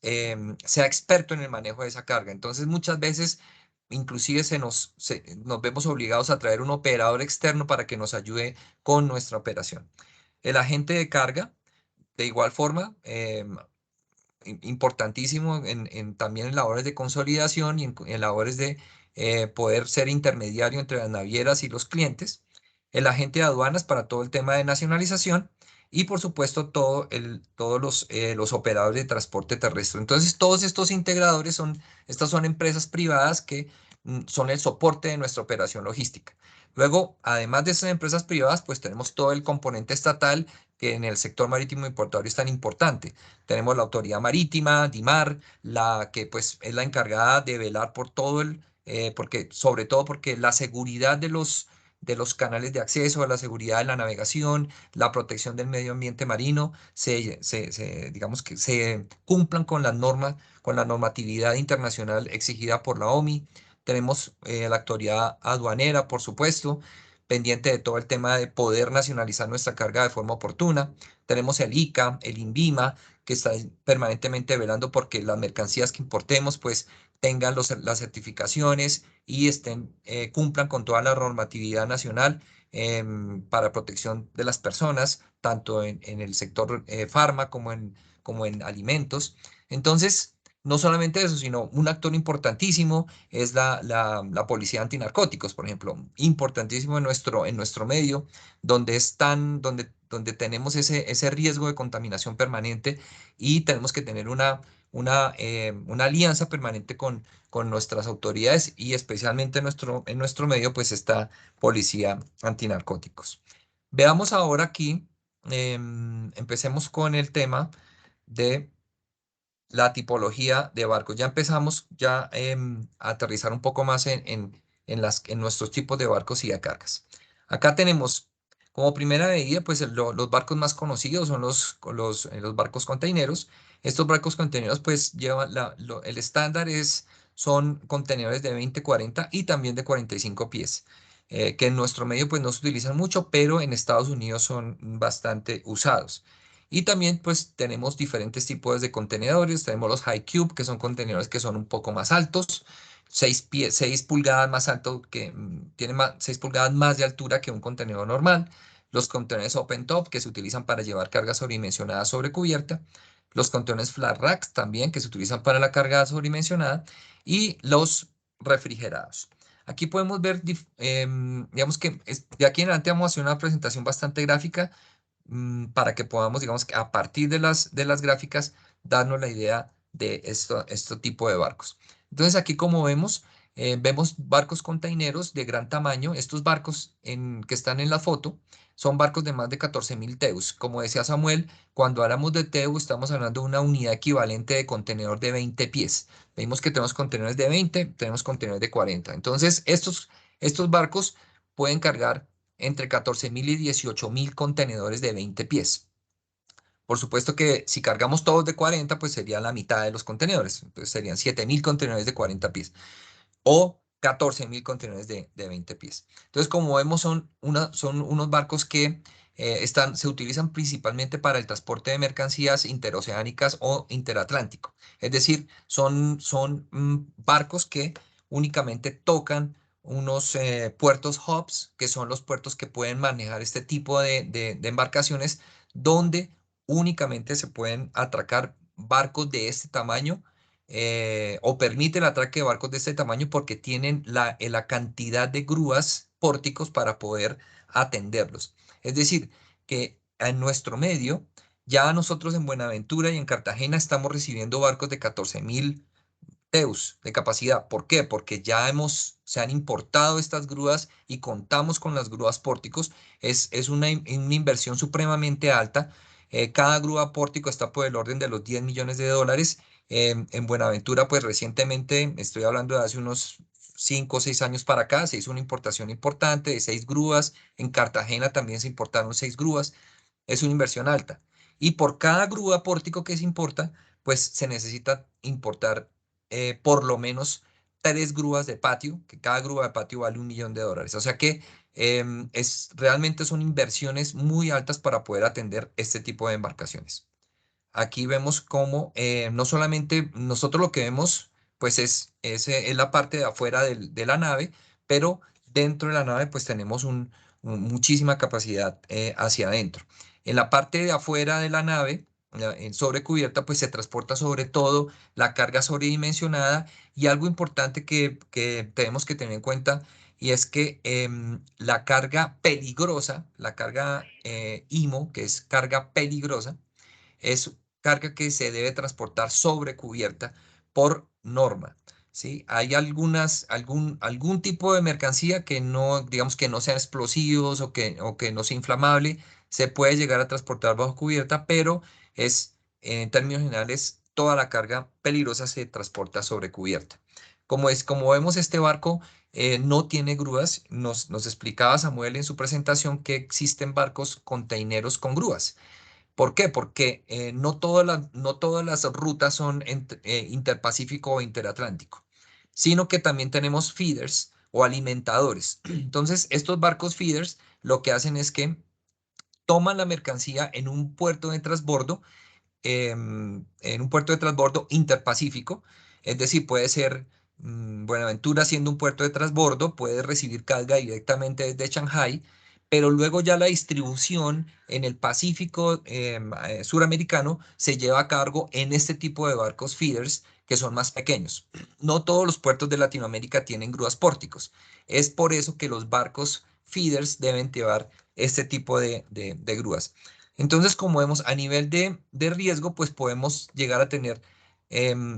sea experto en el manejo de esa carga. Entonces, muchas veces, inclusive nos vemos obligados a traer un operador externo para que nos ayude con nuestra operación. El agente de carga, de igual forma, importantísimo también en labores de consolidación y en labores de poder ser intermediario entre las navieras y los clientes, el agente de aduanas para todo el tema de nacionalización y por supuesto todos los operadores de transporte terrestre. Entonces todos estos integradores estas son empresas privadas que son el soporte de nuestra operación logística. Luego, además de esas empresas privadas, pues tenemos todo el componente estatal que en el sector marítimo y portuario es tan importante. Tenemos la autoridad marítima, DIMAR, la que pues es la encargada de velar por sobre todo porque la seguridad de los canales de acceso, la seguridad de la navegación, la protección del medio ambiente marino, digamos que se cumplan con las normas, con la normatividad internacional exigida por la OMI. Tenemos la autoridad aduanera, por supuesto, pendiente de todo el tema de poder nacionalizar nuestra carga de forma oportuna. Tenemos el ICA, el INVIMA, que está permanentemente velando porque las mercancías que importemos pues tengan las certificaciones y cumplan con toda la normatividad nacional para protección de las personas, tanto en el sector farma como en alimentos. Entonces, no solamente eso, sino un actor importantísimo es la policía antinarcóticos, por ejemplo, importantísimo en nuestro medio, donde tenemos ese riesgo de contaminación permanente y tenemos que tener una alianza permanente con nuestras autoridades y especialmente en nuestro medio, pues esta policía antinarcóticos. Veamos ahora aquí, empecemos con el tema de la tipología de barcos. Ya empezamos a aterrizar un poco más en nuestros tipos de barcos y de cargas. Acá tenemos como primera medida, pues los barcos más conocidos son los barcos containeros. Estos barcos containeros pues llevan el estándar son contenedores de 20, 40 y también de 45 pies. Que en nuestro medio pues no se utilizan mucho, pero en Estados Unidos son bastante usados. Y también pues tenemos diferentes tipos de contenedores. Tenemos los high cube, que son contenedores que son un poco más altos, 6 pulgadas más alto tienen 6 pulgadas más de altura que un contenedor normal. Los contenedores open top, que se utilizan para llevar cargas sobredimensionadas sobre cubierta. Los contenedores flat racks también, que se utilizan para la carga sobredimensionada. Y los refrigerados. Aquí podemos ver, digamos que de aquí en adelante vamos a hacer una presentación bastante gráfica para que podamos, digamos, que a partir de las gráficas, darnos la idea de este tipo de barcos. Entonces, aquí como vemos barcos containeros de gran tamaño. Estos barcos que están en la foto son barcos de más de 14.000 teus. Como decía Samuel, cuando hablamos de teu, estamos hablando de una unidad equivalente de contenedor de 20 pies. Vemos que tenemos contenedores de 20, tenemos contenedores de 40. Entonces, estos barcos pueden cargar entre 14.000 y 18.000 contenedores de 20 pies. Por supuesto que si cargamos todos de 40, pues sería la mitad de los contenedores. Entonces serían 7.000 contenedores de 40 pies o 14.000 contenedores de 20 pies. Entonces, como vemos, son unos barcos que se utilizan principalmente para el transporte de mercancías interoceánicas o interatlántico. Es decir, son barcos que únicamente tocan unos puertos hubs, que son los puertos que pueden manejar este tipo de embarcaciones, donde únicamente se pueden atracar barcos de este tamaño o permite el atraque de barcos de este tamaño porque tienen la cantidad de grúas pórticos para poder atenderlos. Es decir, que en nuestro medio, ya nosotros en Buenaventura y en Cartagena estamos recibiendo barcos de 14.000 TEUs de capacidad. ¿Por qué? Porque ya se han importado estas grúas y contamos con las grúas pórticos. Es una inversión supremamente alta. Cada grúa pórtico está por el orden de los 10 millones de dólares. En Buenaventura, pues recientemente, estoy hablando de hace unos 5 o 6 años para acá, se hizo una importación importante de 6 grúas. En Cartagena también se importaron 6 grúas. Es una inversión alta. Y por cada grúa pórtico que se importa, pues se necesita importar por lo menos 3 grúas de patio, que cada grúa de patio vale 1 millón de dólares. O sea que realmente son inversiones muy altas para poder atender este tipo de embarcaciones. Aquí vemos cómo no solamente nosotros lo que vemos, pues es la parte de afuera de la nave, pero dentro de la nave pues tenemos muchísima capacidad hacia adentro. En la parte de afuera de la nave, en sobrecubierta, pues se transporta sobre todo la carga sobredimensionada y algo importante que tenemos que tener en cuenta y es que la carga peligrosa, la carga IMO, que es carga peligrosa, es carga que se debe transportar sobre cubierta por norma. ¿Sí? Hay algún tipo de mercancía que no, digamos que no sean explosivos o que no sea inflamable, se puede llegar a transportar bajo cubierta, pero en términos generales, toda la carga peligrosa se transporta sobre cubierta. Como vemos, este barco no tiene grúas. Nos explicaba Samuel en su presentación que existen barcos containeros con grúas. ¿Por qué? Porque no todas las rutas son interpacífico o interatlántico, sino que también tenemos feeders o alimentadores. Entonces, estos barcos feeders lo que hacen es que toman la mercancía en un puerto de transbordo interpacífico, es decir, puede ser Buenaventura siendo un puerto de transbordo, puede recibir carga directamente desde Shanghái, pero luego ya la distribución en el Pacífico suramericano se lleva a cargo en este tipo de barcos feeders que son más pequeños. No todos los puertos de Latinoamérica tienen grúas pórticos. Es por eso que los barcos feeders deben llevar este tipo de grúas. Entonces, como vemos, a nivel de riesgo, pues podemos llegar a tener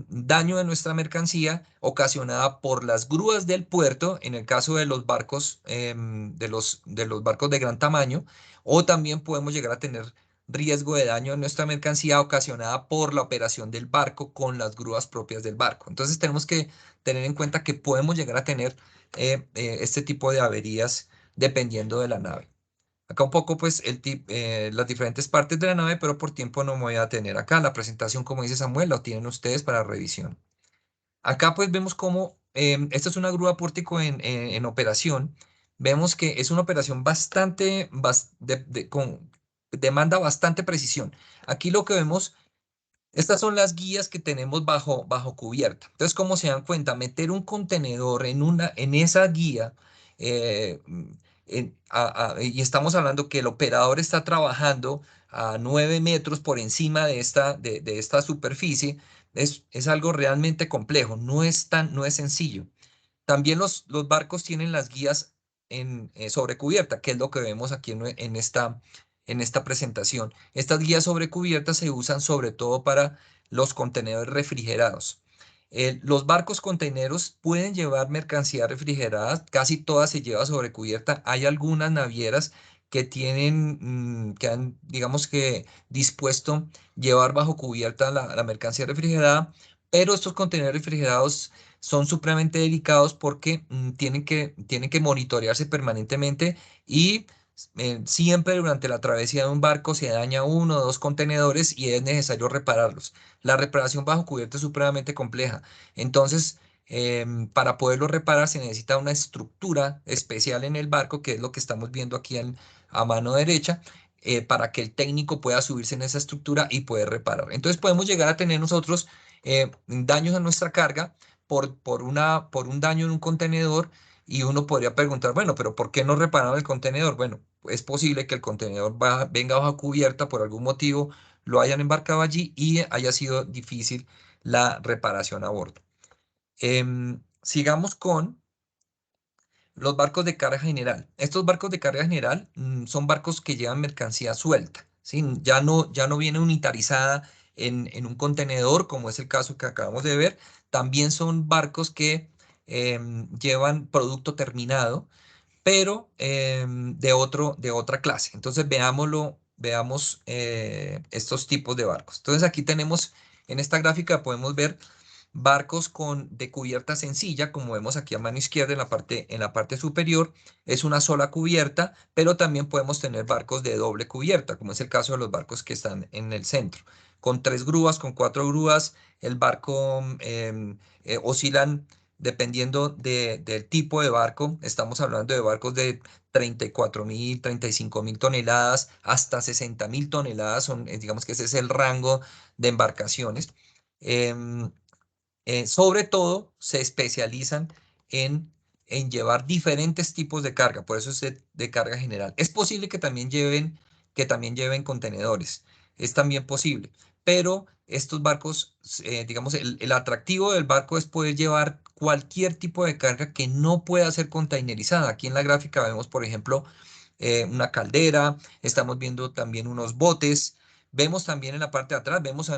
daño de nuestra mercancía ocasionada por las grúas del puerto, en el caso de los barcos, de los barcos de gran tamaño, o también podemos llegar a tener riesgo de daño en nuestra mercancía ocasionada por la operación del barco con las grúas propias del barco. Entonces, tenemos que tener en cuenta que podemos llegar a tener este tipo de averías dependiendo de la nave. Acá un poco, pues, las diferentes partes de la nave, pero por tiempo no me voy a tener acá. La presentación, como dice Samuel, la tienen ustedes para revisión. Acá, pues, vemos cómo esta es una grúa pórtico en operación. Vemos que es una operación demanda bastante precisión. Aquí lo que vemos, estas son las guías que tenemos bajo cubierta. Entonces, como se dan cuenta, meter un contenedor en esa guía, eh, y estamos hablando que el operador está trabajando a 9 metros por encima de esta superficie, es algo realmente complejo, no es sencillo. También los barcos tienen las guías sobre cubierta, que es lo que vemos aquí en esta presentación. Estas guías sobre cubierta se usan sobre todo para los contenedores refrigerados. Los barcos conteneros pueden llevar mercancía refrigerada, casi todas se lleva sobre cubierta. Hay algunas navieras que han, digamos que, dispuesto llevar bajo cubierta la mercancía refrigerada, pero estos contenedores refrigerados son supremamente delicados porque tienen que monitorearse permanentemente y siempre durante la travesía de un barco se daña uno o dos contenedores y es necesario repararlos. La reparación bajo cubierta es supremamente compleja. Entonces, para poderlo reparar se necesita una estructura especial en el barco, que es lo que estamos viendo aquí a mano derecha, para que el técnico pueda subirse en esa estructura y poder reparar. Entonces, podemos llegar a tener nosotros daños a nuestra carga por un daño en un contenedor, y uno podría preguntar, bueno, pero ¿por qué no repararon el contenedor? Bueno, es posible que el contenedor venga bajo cubierta por algún motivo, lo hayan embarcado allí y haya sido difícil la reparación a bordo. Sigamos con los barcos de carga general. Estos barcos de carga general son barcos que llevan mercancía suelta, ¿sí? Ya no viene unitarizada en un contenedor, como es el caso que acabamos de ver. También son barcos que llevan producto terminado, pero de otra clase. Entonces veamos estos tipos de barcos. Entonces aquí tenemos, en esta gráfica podemos ver barcos de cubierta sencilla, como vemos aquí a mano izquierda en la parte superior, es una sola cubierta, pero también podemos tener barcos de doble cubierta, como es el caso de los barcos que están en el centro. Con 3 grúas, con 4 grúas, el barco oscilan dependiendo del tipo de barco. Estamos hablando de barcos de 34.000, 35.000 toneladas, hasta 60.000 toneladas, digamos que ese es el rango de embarcaciones. Sobre todo se especializan en, en llevar diferentes tipos de carga, por eso es de carga general. Es posible que también lleven contenedores, es también posible, pero estos barcos, digamos, el atractivo del barco es poder llevar cualquier tipo de carga que no pueda ser containerizada. Aquí en la gráfica vemos, por ejemplo, una caldera, estamos viendo también unos botes. Vemos también en la parte de atrás, vemos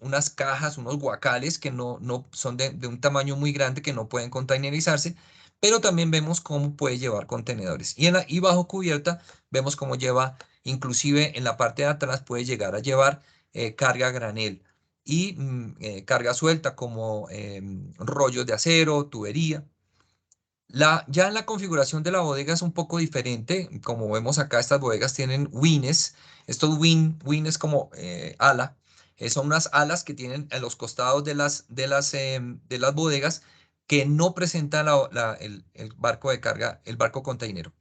unas cajas, unos guacales que no son de un tamaño muy grande que no pueden containerizarse, pero también vemos cómo puede llevar contenedores. Y bajo cubierta vemos cómo lleva, inclusive en la parte de atrás puede llegar a llevar carga a granel y carga suelta como rollos de acero, tubería. Ya en la configuración de la bodega es un poco diferente. Como vemos acá, estas bodegas tienen wines. Estos win es como ala. Son unas alas que tienen en los costados de las bodegas que no presentan el barco de carga, el barco containero.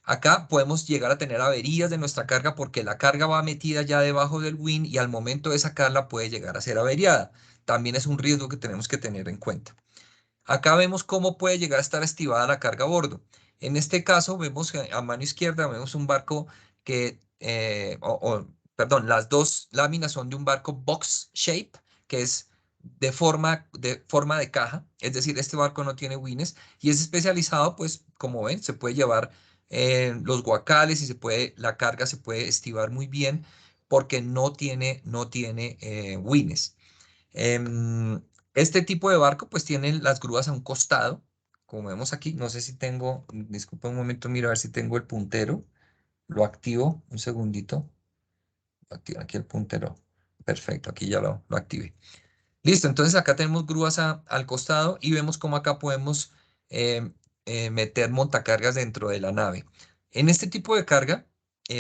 Acá podemos llegar a tener averías de nuestra carga porque la carga va metida ya debajo del win y al momento de sacarla puede llegar a ser averiada. También es un riesgo que tenemos que tener en cuenta. Acá vemos cómo puede llegar a estar estivada la carga a bordo. En este caso, vemos a mano izquierda, vemos un barco que, perdón, las dos láminas son de un barco box shape, que es de forma de caja, es decir, este barco no tiene wines y es especializado, pues, como ven, se puede llevar los guacales y la carga se puede estivar muy bien porque no tiene wines. Este tipo de barco pues tiene las grúas a un costado, como vemos aquí. No sé si tengo, disculpa un momento, miro a ver si tengo el puntero. Lo activo, un segundito. Activo aquí el puntero. Perfecto, aquí ya lo activé. Listo, entonces acá tenemos grúas al costado y vemos cómo acá podemos meter montacargas dentro de la nave. En este tipo de carga,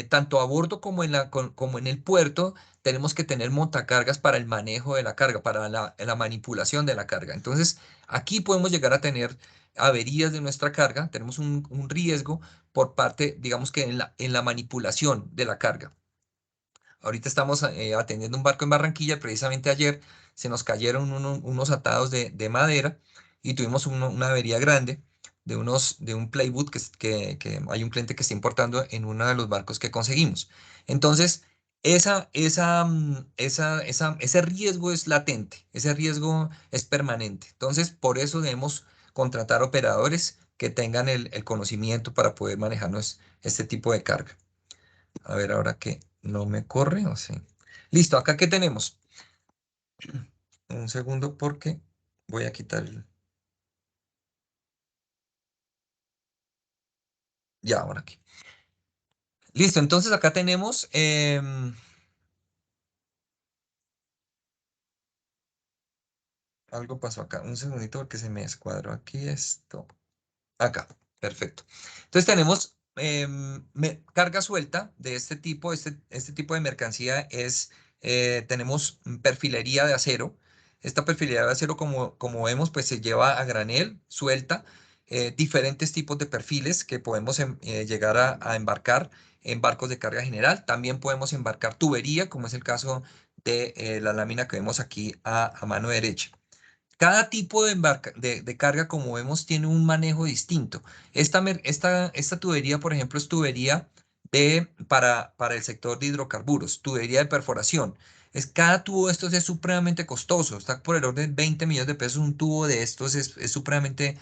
tanto a bordo como en el puerto, tenemos que tener montacargas para el manejo de la carga, para la manipulación de la carga. Entonces, aquí podemos llegar a tener averías de nuestra carga, tenemos un riesgo por parte, digamos que en la manipulación de la carga. Ahorita estamos atendiendo un barco en Barranquilla. Precisamente ayer se nos cayeron unos atados de madera y tuvimos una avería grande de un playwood que hay un cliente que está importando en uno de los barcos que conseguimos. Entonces, ese riesgo es latente, ese riesgo es permanente. Entonces, por eso debemos contratar operadores que tengan el conocimiento para poder manejarnos este tipo de carga. A ver, ahora que no me corre, o sí. Listo, acá ¿qué tenemos? Un segundo porque voy a quitar Ya, ahora aquí. Listo, entonces acá tenemos... algo pasó acá. Un segundito porque se me descuadró aquí esto. Acá, perfecto. Entonces tenemos carga suelta de este tipo. Este tipo de mercancía tenemos perfilería de acero. Esta perfilería de acero, como vemos, pues se lleva a granel, suelta, diferentes tipos de perfiles que podemos llegar a embarcar en barcos de carga general. También podemos embarcar tubería, como es el caso de la lámina que vemos aquí a mano derecha. Cada tipo de carga, como vemos, tiene un manejo distinto. Esta tubería, por ejemplo, es tubería para el sector de hidrocarburos, tubería de perforación. Cada tubo de estos es supremamente costoso, está por el orden de 20 millones de pesos. Un tubo de estos es supremamente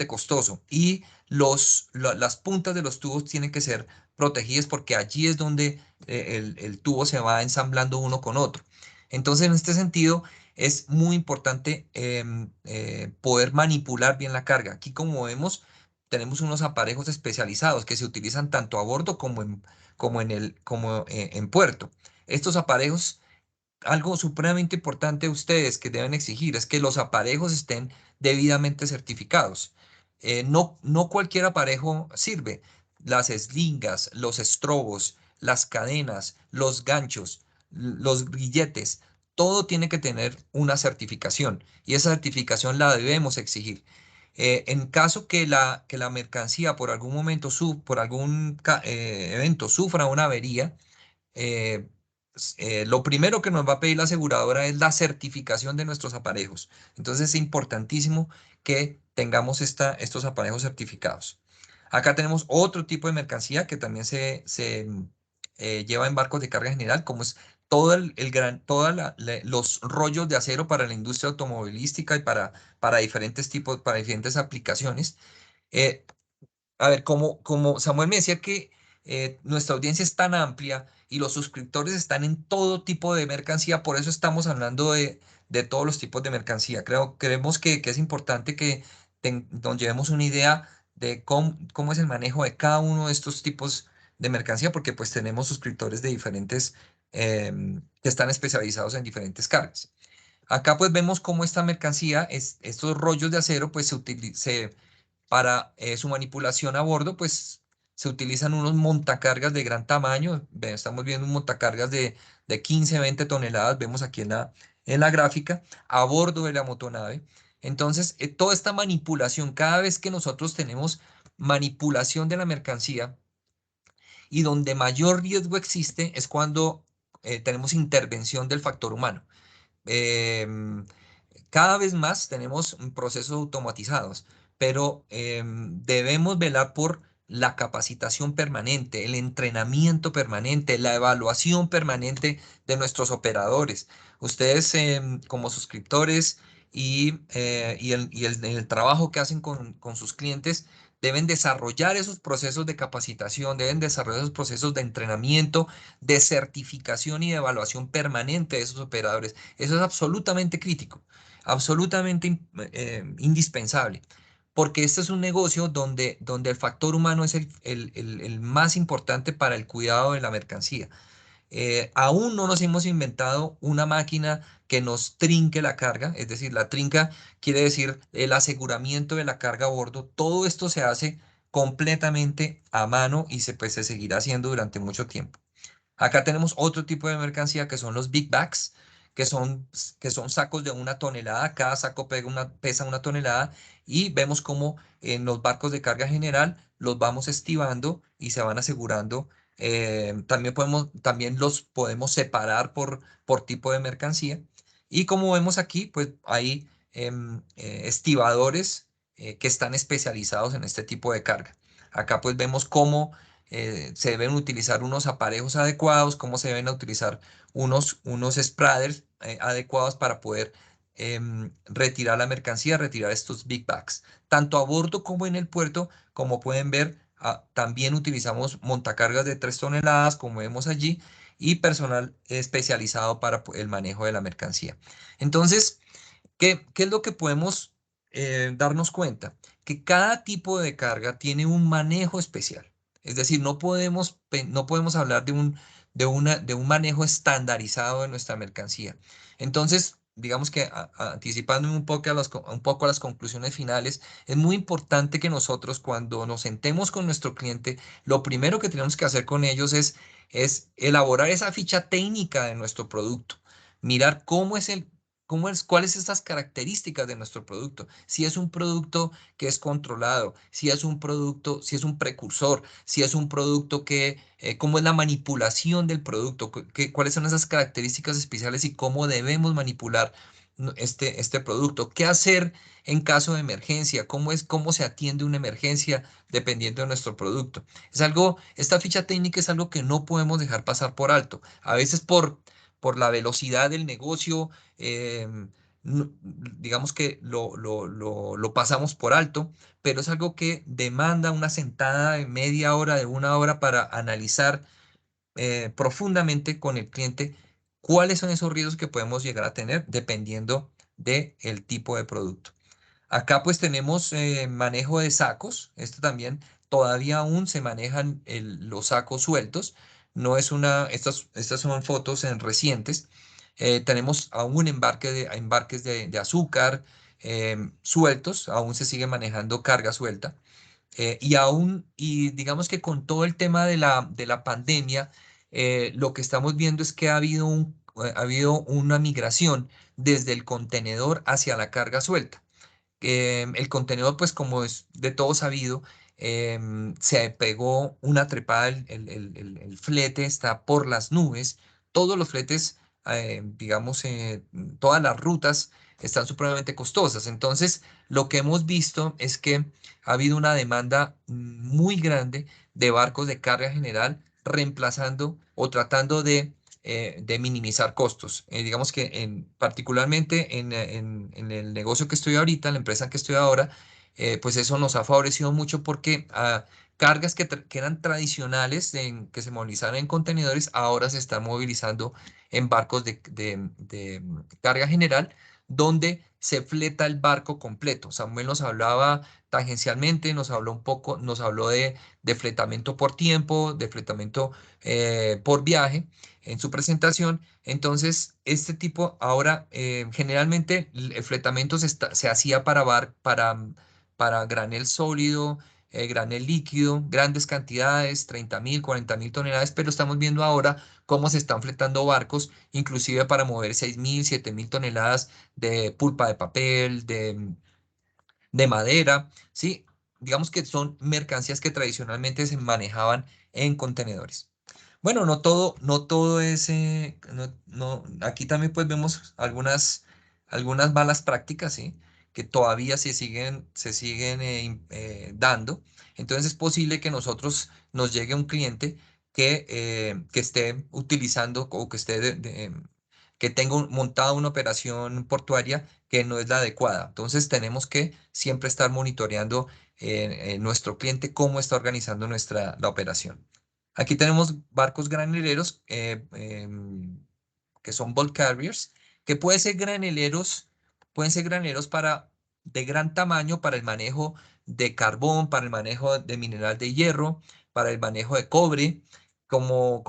costoso. Y las puntas de los tubos tienen que ser protegidas porque allí es donde el tubo se va ensamblando uno con otro. Entonces, en este sentido, es muy importante poder manipular bien la carga. Aquí, como vemos, tenemos unos aparejos especializados que se utilizan tanto a bordo como en puerto. Estos aparejos, algo supremamente importante a ustedes que deben exigir es que los aparejos estén debidamente certificados. No cualquier aparejo sirve. Las eslingas, los estrobos, las cadenas, los ganchos, los grilletes, todo tiene que tener una certificación y esa certificación la debemos exigir. En caso que la mercancía por algún momento, por algún evento sufra una avería, eh, lo primero que nos va a pedir la aseguradora es la certificación de nuestros aparejos. Entonces es importantísimo que tengamos estos aparejos certificados. Acá tenemos otro tipo de mercancía que también se lleva en barcos de carga general, como es todo los rollos de acero para la industria automovilística y para diferentes tipos, para diferentes aplicaciones. Eh, a ver, como Samuel me decía que nuestra audiencia es tan amplia y los suscriptores están en todo tipo de mercancía, por eso estamos hablando de todos los tipos de mercancía. Creemos que es importante que nos llevemos una idea de cómo es el manejo de cada uno de estos tipos de mercancía, porque pues tenemos suscriptores de diferentes, que están especializados en diferentes cargas. Acá pues vemos cómo esta mercancía, estos rollos de acero, pues para su manipulación a bordo, pues se utilizan unos montacargas de gran tamaño. Estamos viendo un montacargas de 15, 20 toneladas, vemos aquí en la gráfica, a bordo de la motonave. Entonces, toda esta manipulación, cada vez que nosotros tenemos manipulación de la mercancía y donde mayor riesgo existe es cuando tenemos intervención del factor humano. Em, Cada vez más tenemos procesos automatizados, pero debemos velar por la capacitación permanente, el entrenamiento permanente, la evaluación permanente de nuestros operadores. Ustedes como suscriptores y el trabajo que hacen con sus clientes deben desarrollar esos procesos de capacitación, deben desarrollar esos procesos de entrenamiento, de certificación y de evaluación permanente de esos operadores. Eso es absolutamente crítico, absolutamente indispensable, porque este es un negocio donde el factor humano es el más importante para el cuidado de la mercancía. Aún no nos hemos inventado una máquina que nos trinque la carga, es decir, la trinca quiere decir el aseguramiento de la carga a bordo. Todo esto se hace completamente a mano y pues, se seguirá haciendo durante mucho tiempo. Acá tenemos otro tipo de mercancía que son los big bags, que son sacos de 1 tonelada. Cada saco pesa 1 tonelada y vemos cómo en los barcos de carga general los vamos estivando y se van asegurando. También los podemos separar por tipo de mercancía. Y como vemos aquí, pues hay estibadores que están especializados en este tipo de carga. Acá pues vemos cómo se deben utilizar unos aparejos adecuados, cómo se deben utilizar unos spreaders adecuados para poder retirar la mercancía, retirar estos big bags. Tanto a bordo como en el puerto, como pueden ver, también utilizamos montacargas de 3 toneladas, como vemos allí, y personal especializado para el manejo de la mercancía. Entonces, ¿qué es lo que podemos darnos cuenta? Que cada tipo de carga tiene un manejo especial. Es decir, no podemos hablar de un manejo estandarizado de nuestra mercancía. Entonces, digamos que anticipándome un poco a las conclusiones finales, es muy importante que nosotros cuando nos sentemos con nuestro cliente, lo primero que tenemos que hacer con ellos es elaborar esa ficha técnica de nuestro producto, mirar cuáles son estas características de nuestro producto. Si es un producto que es controlado, si es un producto, si es un precursor, si es un producto cómo es la manipulación del producto, cuáles son esas características especiales y cómo debemos manipular este producto. ¿Qué hacer en caso de emergencia? ¿Cómo se atiende una emergencia dependiendo de nuestro producto? Esta ficha técnica es algo que no podemos dejar pasar por alto. A veces por la velocidad del negocio, digamos que lo pasamos por alto, pero es algo que demanda una sentada de media hora, de 1 hora para analizar profundamente con el cliente ¿Cuáles son esos riesgos que podemos llegar a tener dependiendo del tipo de producto? Acá pues tenemos manejo de sacos. Esto también todavía aún se manejan los sacos sueltos. No es estas son fotos recientes. Tenemos aún embarques de azúcar sueltos. Aún se sigue manejando carga suelta. Y digamos que con todo el tema de la pandemia, lo que estamos viendo es que ha habido una migración desde el contenedor hacia la carga suelta. El contenedor, pues como es de todo sabido, se pegó una trepada, el flete está por las nubes, todos los fletes, digamos, todas las rutas están supremamente costosas. Entonces, lo que hemos visto es que ha habido una demanda muy grande de barcos de carga general reemplazando o tratando de minimizar costos. Digamos que particularmente en el negocio que estoy ahorita, en la empresa en que estoy ahora, pues eso nos ha favorecido mucho porque cargas que eran tradicionales que se movilizaban en contenedores, ahora se están movilizando en barcos de carga general, donde se fleta el barco completo. Samuel nos hablaba tangencialmente, nos habló un poco, nos habló de fletamiento por tiempo, de fletamiento por viaje en su presentación. Entonces, este tipo ahora, generalmente el fletamiento se hacía para granel sólido, granel líquido, grandes cantidades, 30.000, 40.000 toneladas, pero estamos viendo ahora cómo se están fletando barcos, inclusive para mover 6.000, 7.000 toneladas de pulpa de papel, de madera, ¿sí? Digamos que son mercancías que tradicionalmente se manejaban en contenedores. Bueno, no todo es, aquí también pues vemos algunas malas prácticas, ¿sí? Que todavía se siguen dando. Entonces es posible que nos llegue un cliente que esté utilizando o que tenga montada una operación portuaria que no es la adecuada. Entonces tenemos que siempre estar monitoreando nuestro cliente cómo está organizando la operación. Aquí tenemos barcos granileros que son bulk carriers, que pueden ser granileros de gran tamaño para el manejo de carbón, para el manejo de mineral de hierro, para el manejo de cobre, como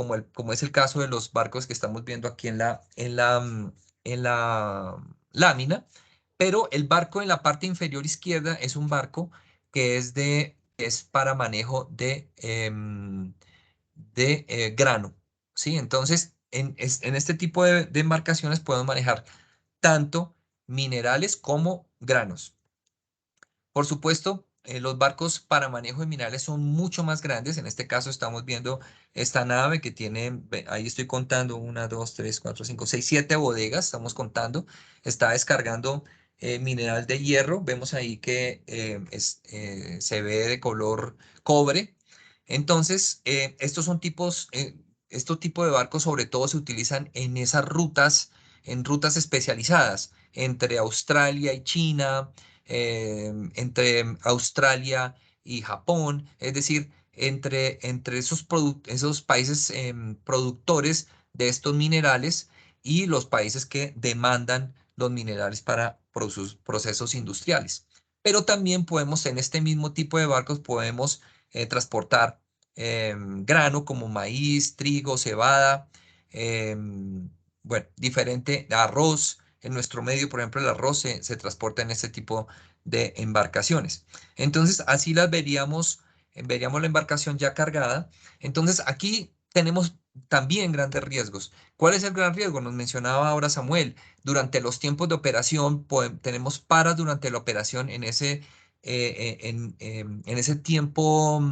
es el caso de los barcos que estamos viendo aquí en la lámina. Pero el barco en la parte inferior izquierda es un barco que es para manejo de grano, ¿sí? Entonces, en este tipo de embarcaciones podemos manejar tanto minerales como granos. Por supuesto, los barcos para manejo de minerales son mucho más grandes. En este caso estamos viendo esta nave que tiene, ahí estoy contando, 1, 2, 3, 4, 5, 6, 7 bodegas, estamos contando. Está descargando mineral de hierro. Vemos ahí que se ve de color cobre. Entonces, estos tipos de barcos sobre todo se utilizan en rutas especializadas entre Australia y China, entre Australia y Japón, es decir, entre esos países productores de estos minerales y los países que demandan los minerales para procesos industriales. Pero también podemos, en este mismo tipo de barcos, podemos transportar grano como maíz, trigo, cebada, bueno, diferente arroz. En nuestro medio, por ejemplo, el arroz se transporta en este tipo de embarcaciones. Entonces, así veríamos la embarcación ya cargada. Entonces, aquí tenemos también grandes riesgos. ¿Cuál es el gran riesgo? Nos mencionaba ahora Samuel. Durante los tiempos de operación, tenemos paras durante la operación en ese tiempo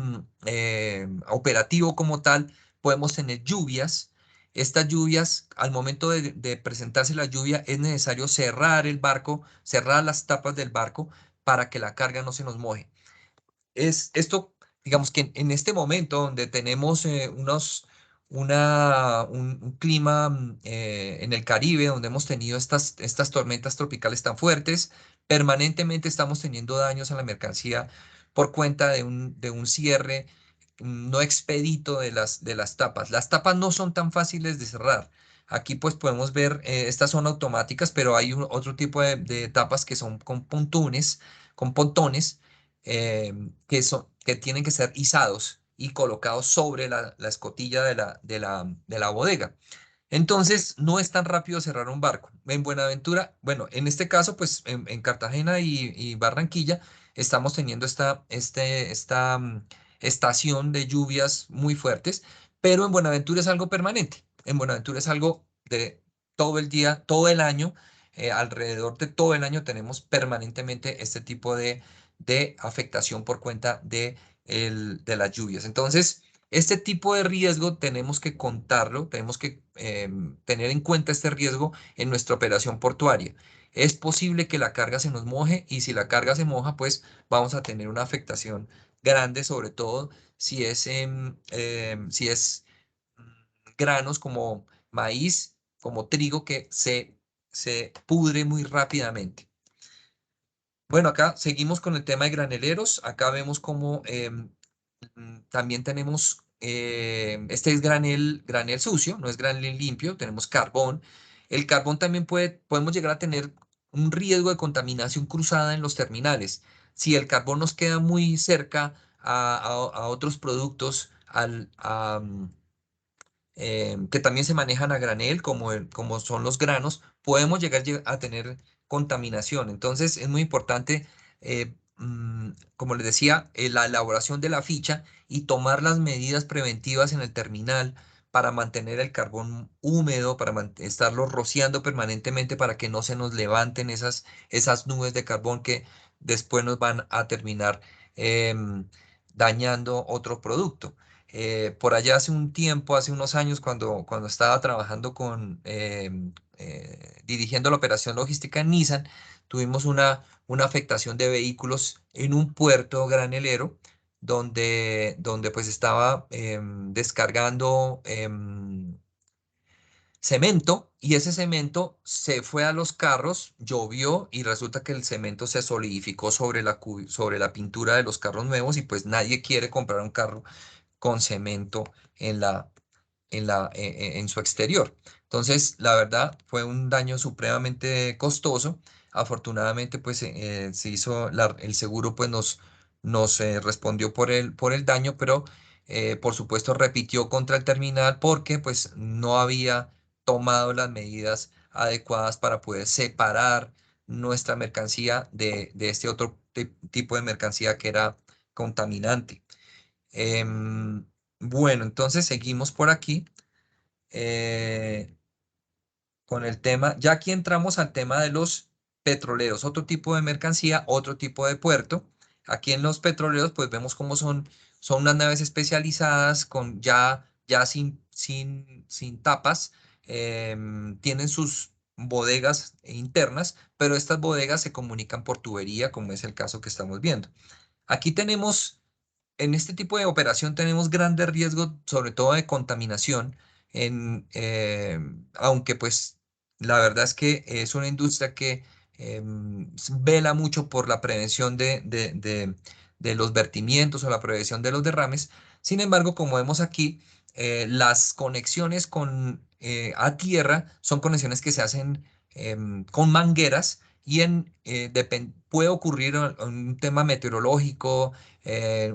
operativo como tal. Podemos tener lluvias. Estas lluvias, al momento de presentarse la lluvia, es necesario cerrar el barco, cerrar las tapas del barco para que la carga no se nos moje. Digamos que en este momento donde tenemos un clima en el Caribe, donde hemos tenido estas tormentas tropicales tan fuertes, permanentemente estamos teniendo daños a la mercancía por cuenta de un cierre no expedito de las tapas. Las tapas no son tan fáciles de cerrar. Aquí pues podemos ver, estas son automáticas, pero hay otro tipo de etapas que son con pontones, que tienen que ser izados y colocados sobre la escotilla de la bodega. Entonces, no es tan rápido cerrar un barco. En Buenaventura, bueno, en este caso, pues en Cartagena y Barranquilla, estamos teniendo esta estación de lluvias muy fuertes, pero en Buenaventura es algo permanente. En Buenaventura es algo de todo el día, todo el año, alrededor de todo el año tenemos permanentemente este tipo de afectación por cuenta de las lluvias. Entonces, este tipo de riesgo tenemos que contarlo, tenemos que tener en cuenta este riesgo en nuestra operación portuaria. Es posible que la carga se nos moje y si la carga se moja, pues vamos a tener una afectación grande, sobre todo si es granos como maíz, como trigo, que se pudre muy rápidamente. Bueno, acá seguimos con el tema de graneleros. Acá vemos cómo también tenemos, este es granel sucio, no es granel limpio, tenemos carbón. El carbón también podemos llegar a tener un riesgo de contaminación cruzada en los terminales. Si el carbón nos queda muy cerca a otros productos, que también se manejan a granel, como son los granos, podemos llegar a tener contaminación. Entonces, es muy importante, como les decía, la elaboración de la ficha y tomar las medidas preventivas en el terminal para mantener el carbón húmedo, para estarlo rociando permanentemente para que no se nos levanten esas nubes de carbón que después nos van a terminar dañando otro producto. Por allá hace un tiempo, hace unos años, cuando estaba trabajando dirigiendo la operación logística en Nissan, tuvimos una afectación de vehículos en un puerto granelero donde pues estaba descargando cemento y ese cemento se fue a los carros, llovió y resulta que el cemento se solidificó sobre la pintura de los carros nuevos y pues nadie quiere comprar un carro con cemento en en su exterior. Entonces, la verdad, fue un daño supremamente costoso. Afortunadamente, pues se hizo el seguro, pues nos respondió por el daño, pero por supuesto repitió contra el terminal porque pues no había tomado las medidas adecuadas para poder separar nuestra mercancía de este otro tipo de mercancía que era contaminante. Em, bueno, entonces seguimos por aquí, eh, con el tema. Ya aquí entramos al tema de los petroleros, otro tipo de mercancía, otro tipo de puerto. Aquí en los petroleros, pues vemos cómo son unas naves especializadas con ya sin tapas, tienen sus bodegas internas, pero estas bodegas se comunican por tubería, como es el caso que estamos viendo. Aquí tenemos En este tipo de operación tenemos grandes riesgos, sobre todo de contaminación, aunque pues la verdad es que es una industria que vela mucho por la prevención de los vertimientos o la prevención de los derrames. Sin embargo, como vemos aquí, las conexiones a tierra son conexiones que se hacen con mangueras y puede ocurrir un tema meteorológico,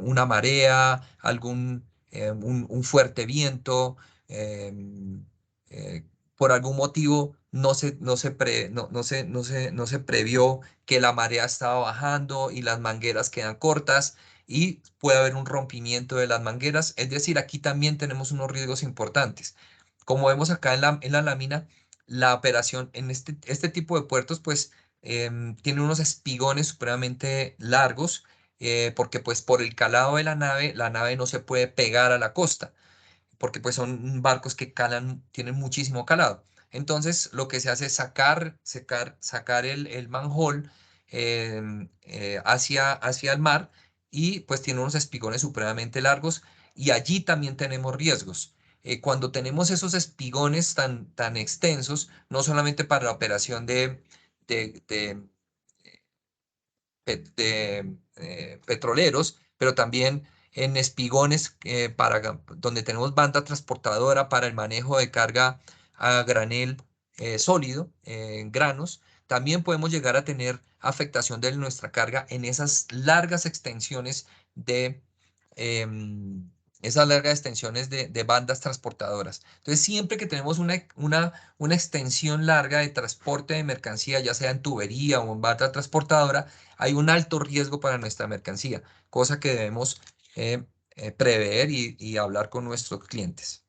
una marea, un fuerte viento, em, eh, por algún motivo no se previó que la marea estaba bajando y las mangueras quedan cortas y puede haber un rompimiento de las mangueras. Es decir, aquí también tenemos unos riesgos importantes. Como vemos acá en la lámina, la operación en este tipo de puertos, pues tiene unos espigones supremamente largos, porque pues por el calado de la nave no se puede pegar a la costa, porque pues son barcos que tienen muchísimo calado. Entonces lo que se hace es sacar el manhole hacia el mar y pues tiene unos espigones supremamente largos y allí también tenemos riesgos. Cuando tenemos esos espigones tan extensos, no solamente para la operación de petroleros, pero también en espigones, donde tenemos banda transportadora para el manejo de carga a granel sólido, en granos, también podemos llegar a tener afectación de nuestra carga en esas largas extensiones de bandas transportadoras. Entonces, siempre que tenemos una extensión larga de transporte de mercancía, ya sea en tubería o en banda transportadora, hay un alto riesgo para nuestra mercancía, cosa que debemos prever y hablar con nuestros clientes.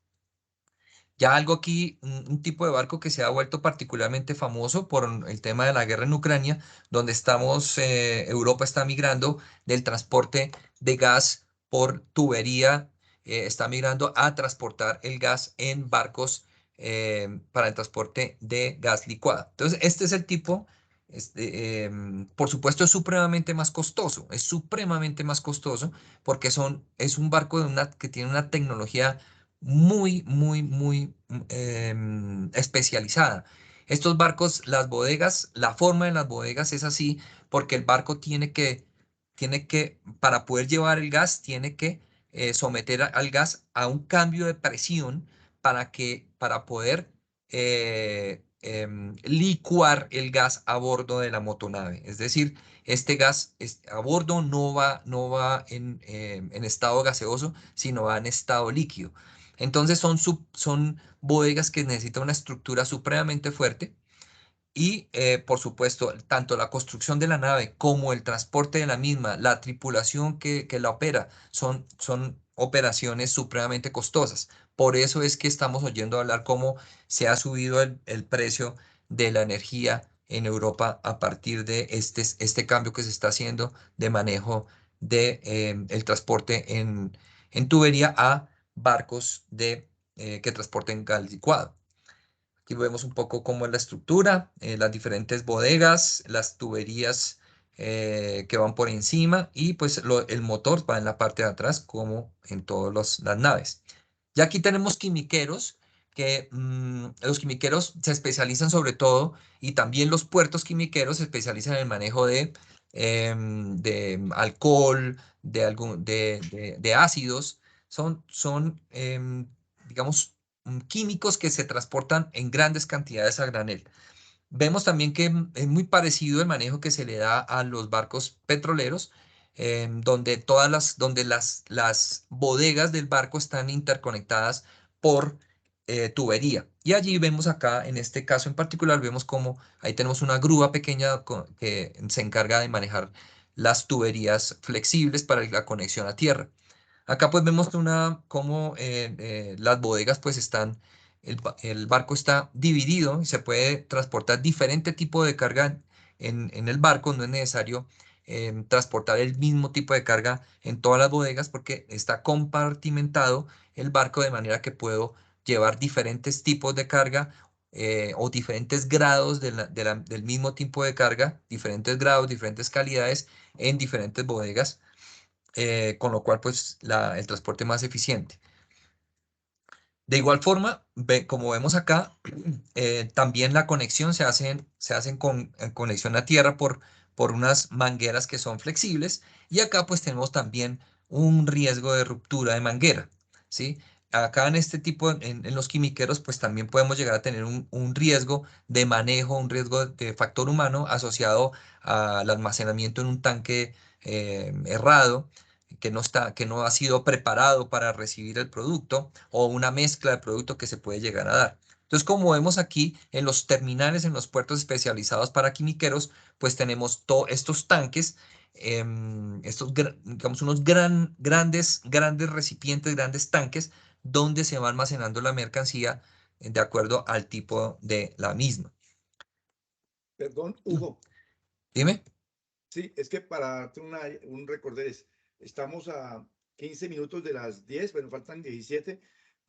Ya algo aquí, un tipo de barco que se ha vuelto particularmente famoso por el tema de la guerra en Ucrania, donde Europa está migrando del transporte de gas por tubería, está migrando a transportar el gas en barcos para el transporte de gas licuado. Entonces, este es el tipo, por supuesto, es supremamente más costoso porque es un barco que tiene una tecnología muy especializada. Estos barcos, las bodegas, la forma de las bodegas es así porque el barco para poder llevar el gas, tiene que someter al gas a un cambio de presión para poder licuar el gas a bordo de la motonave. Es decir, este gas a bordo no va en estado gaseoso, sino va en estado líquido. Entonces son bodegas que necesitan una estructura supremamente fuerte y, por supuesto, tanto la construcción de la nave como el transporte de la misma, la tripulación que la opera, son operaciones supremamente costosas. Por eso es que estamos oyendo hablar cómo se ha subido el precio de la energía en Europa a partir de este cambio que se está haciendo de manejo de el transporte en tubería a barcos que transporten gas licuado. Aquí vemos un poco cómo es la estructura, las diferentes bodegas, las tuberías que van por encima y pues el motor va en la parte de atrás como en todas las naves. Y aquí tenemos quimiqueros, que los quimiqueros se especializan sobre todo, y también los puertos quimiqueros se especializan en el manejo de alcohol, de ácidos. Digamos, químicos que se transportan en grandes cantidades a granel. Vemos también que es muy parecido el manejo que se le da a los barcos petroleros, donde las bodegas del barco están interconectadas por tubería. Y allí vemos acá, en este caso en particular, vemos como ahí tenemos una grúa pequeña que se encarga de manejar las tuberías flexibles para la conexión a tierra. Acá pues vemos cómo las bodegas pues el barco está dividido y se puede transportar diferente tipo de carga en el barco. No es necesario transportar el mismo tipo de carga en todas las bodegas porque está compartimentado el barco de manera que puedo llevar diferentes tipos de carga o diferentes grados del mismo tipo de carga, diferentes grados, diferentes calidades en diferentes bodegas, con lo cual pues el transporte más eficiente. De igual forma, como vemos acá, también la conexión se hacen con conexión a tierra por unas mangueras que son flexibles, y acá pues tenemos también un riesgo de ruptura de manguera, ¿sí? Acá en este tipo, en los quimiqueros, pues también podemos llegar a tener un riesgo de manejo, un riesgo de factor humano asociado al almacenamiento en un tanque errado, que no ha sido preparado para recibir el producto, o una mezcla de producto que se puede llegar a dar. Entonces, como vemos aquí en los terminales, en los puertos especializados para quimiqueros, pues tenemos todos estos tanques, digamos, unos grandes recipientes, grandes tanques, donde se va almacenando la mercancía de acuerdo al tipo de la misma. Perdón, Hugo. Dime. Sí, es que para darte un recorderis, estamos a 15 minutos de las 10, bueno, faltan 17.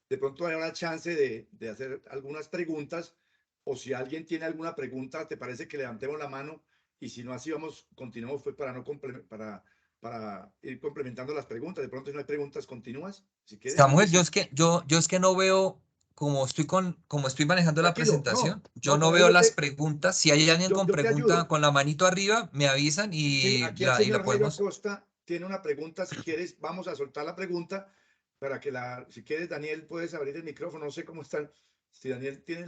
De pronto hay una chance de hacer algunas preguntas, o si alguien tiene alguna pregunta, ¿te parece que levantemos la mano? Y si no, así continuamos pues, para ir complementando las preguntas. De pronto, si no hay preguntas, continúas, si quieres. Samuel, yo es que no veo, como estoy manejando la Tranquilo, presentación, yo no, no para eso veo las preguntas. Si hay alguien con yo te pregunta ayudo. con la manito arriba, me avisan Sí, y aquí el la señor Jairo podemos. Acosta tiene una pregunta. Si quieres, vamos a soltar la pregunta para si quieres, Daniel, puedes abrir el micrófono. No sé cómo están. Si Daniel tiene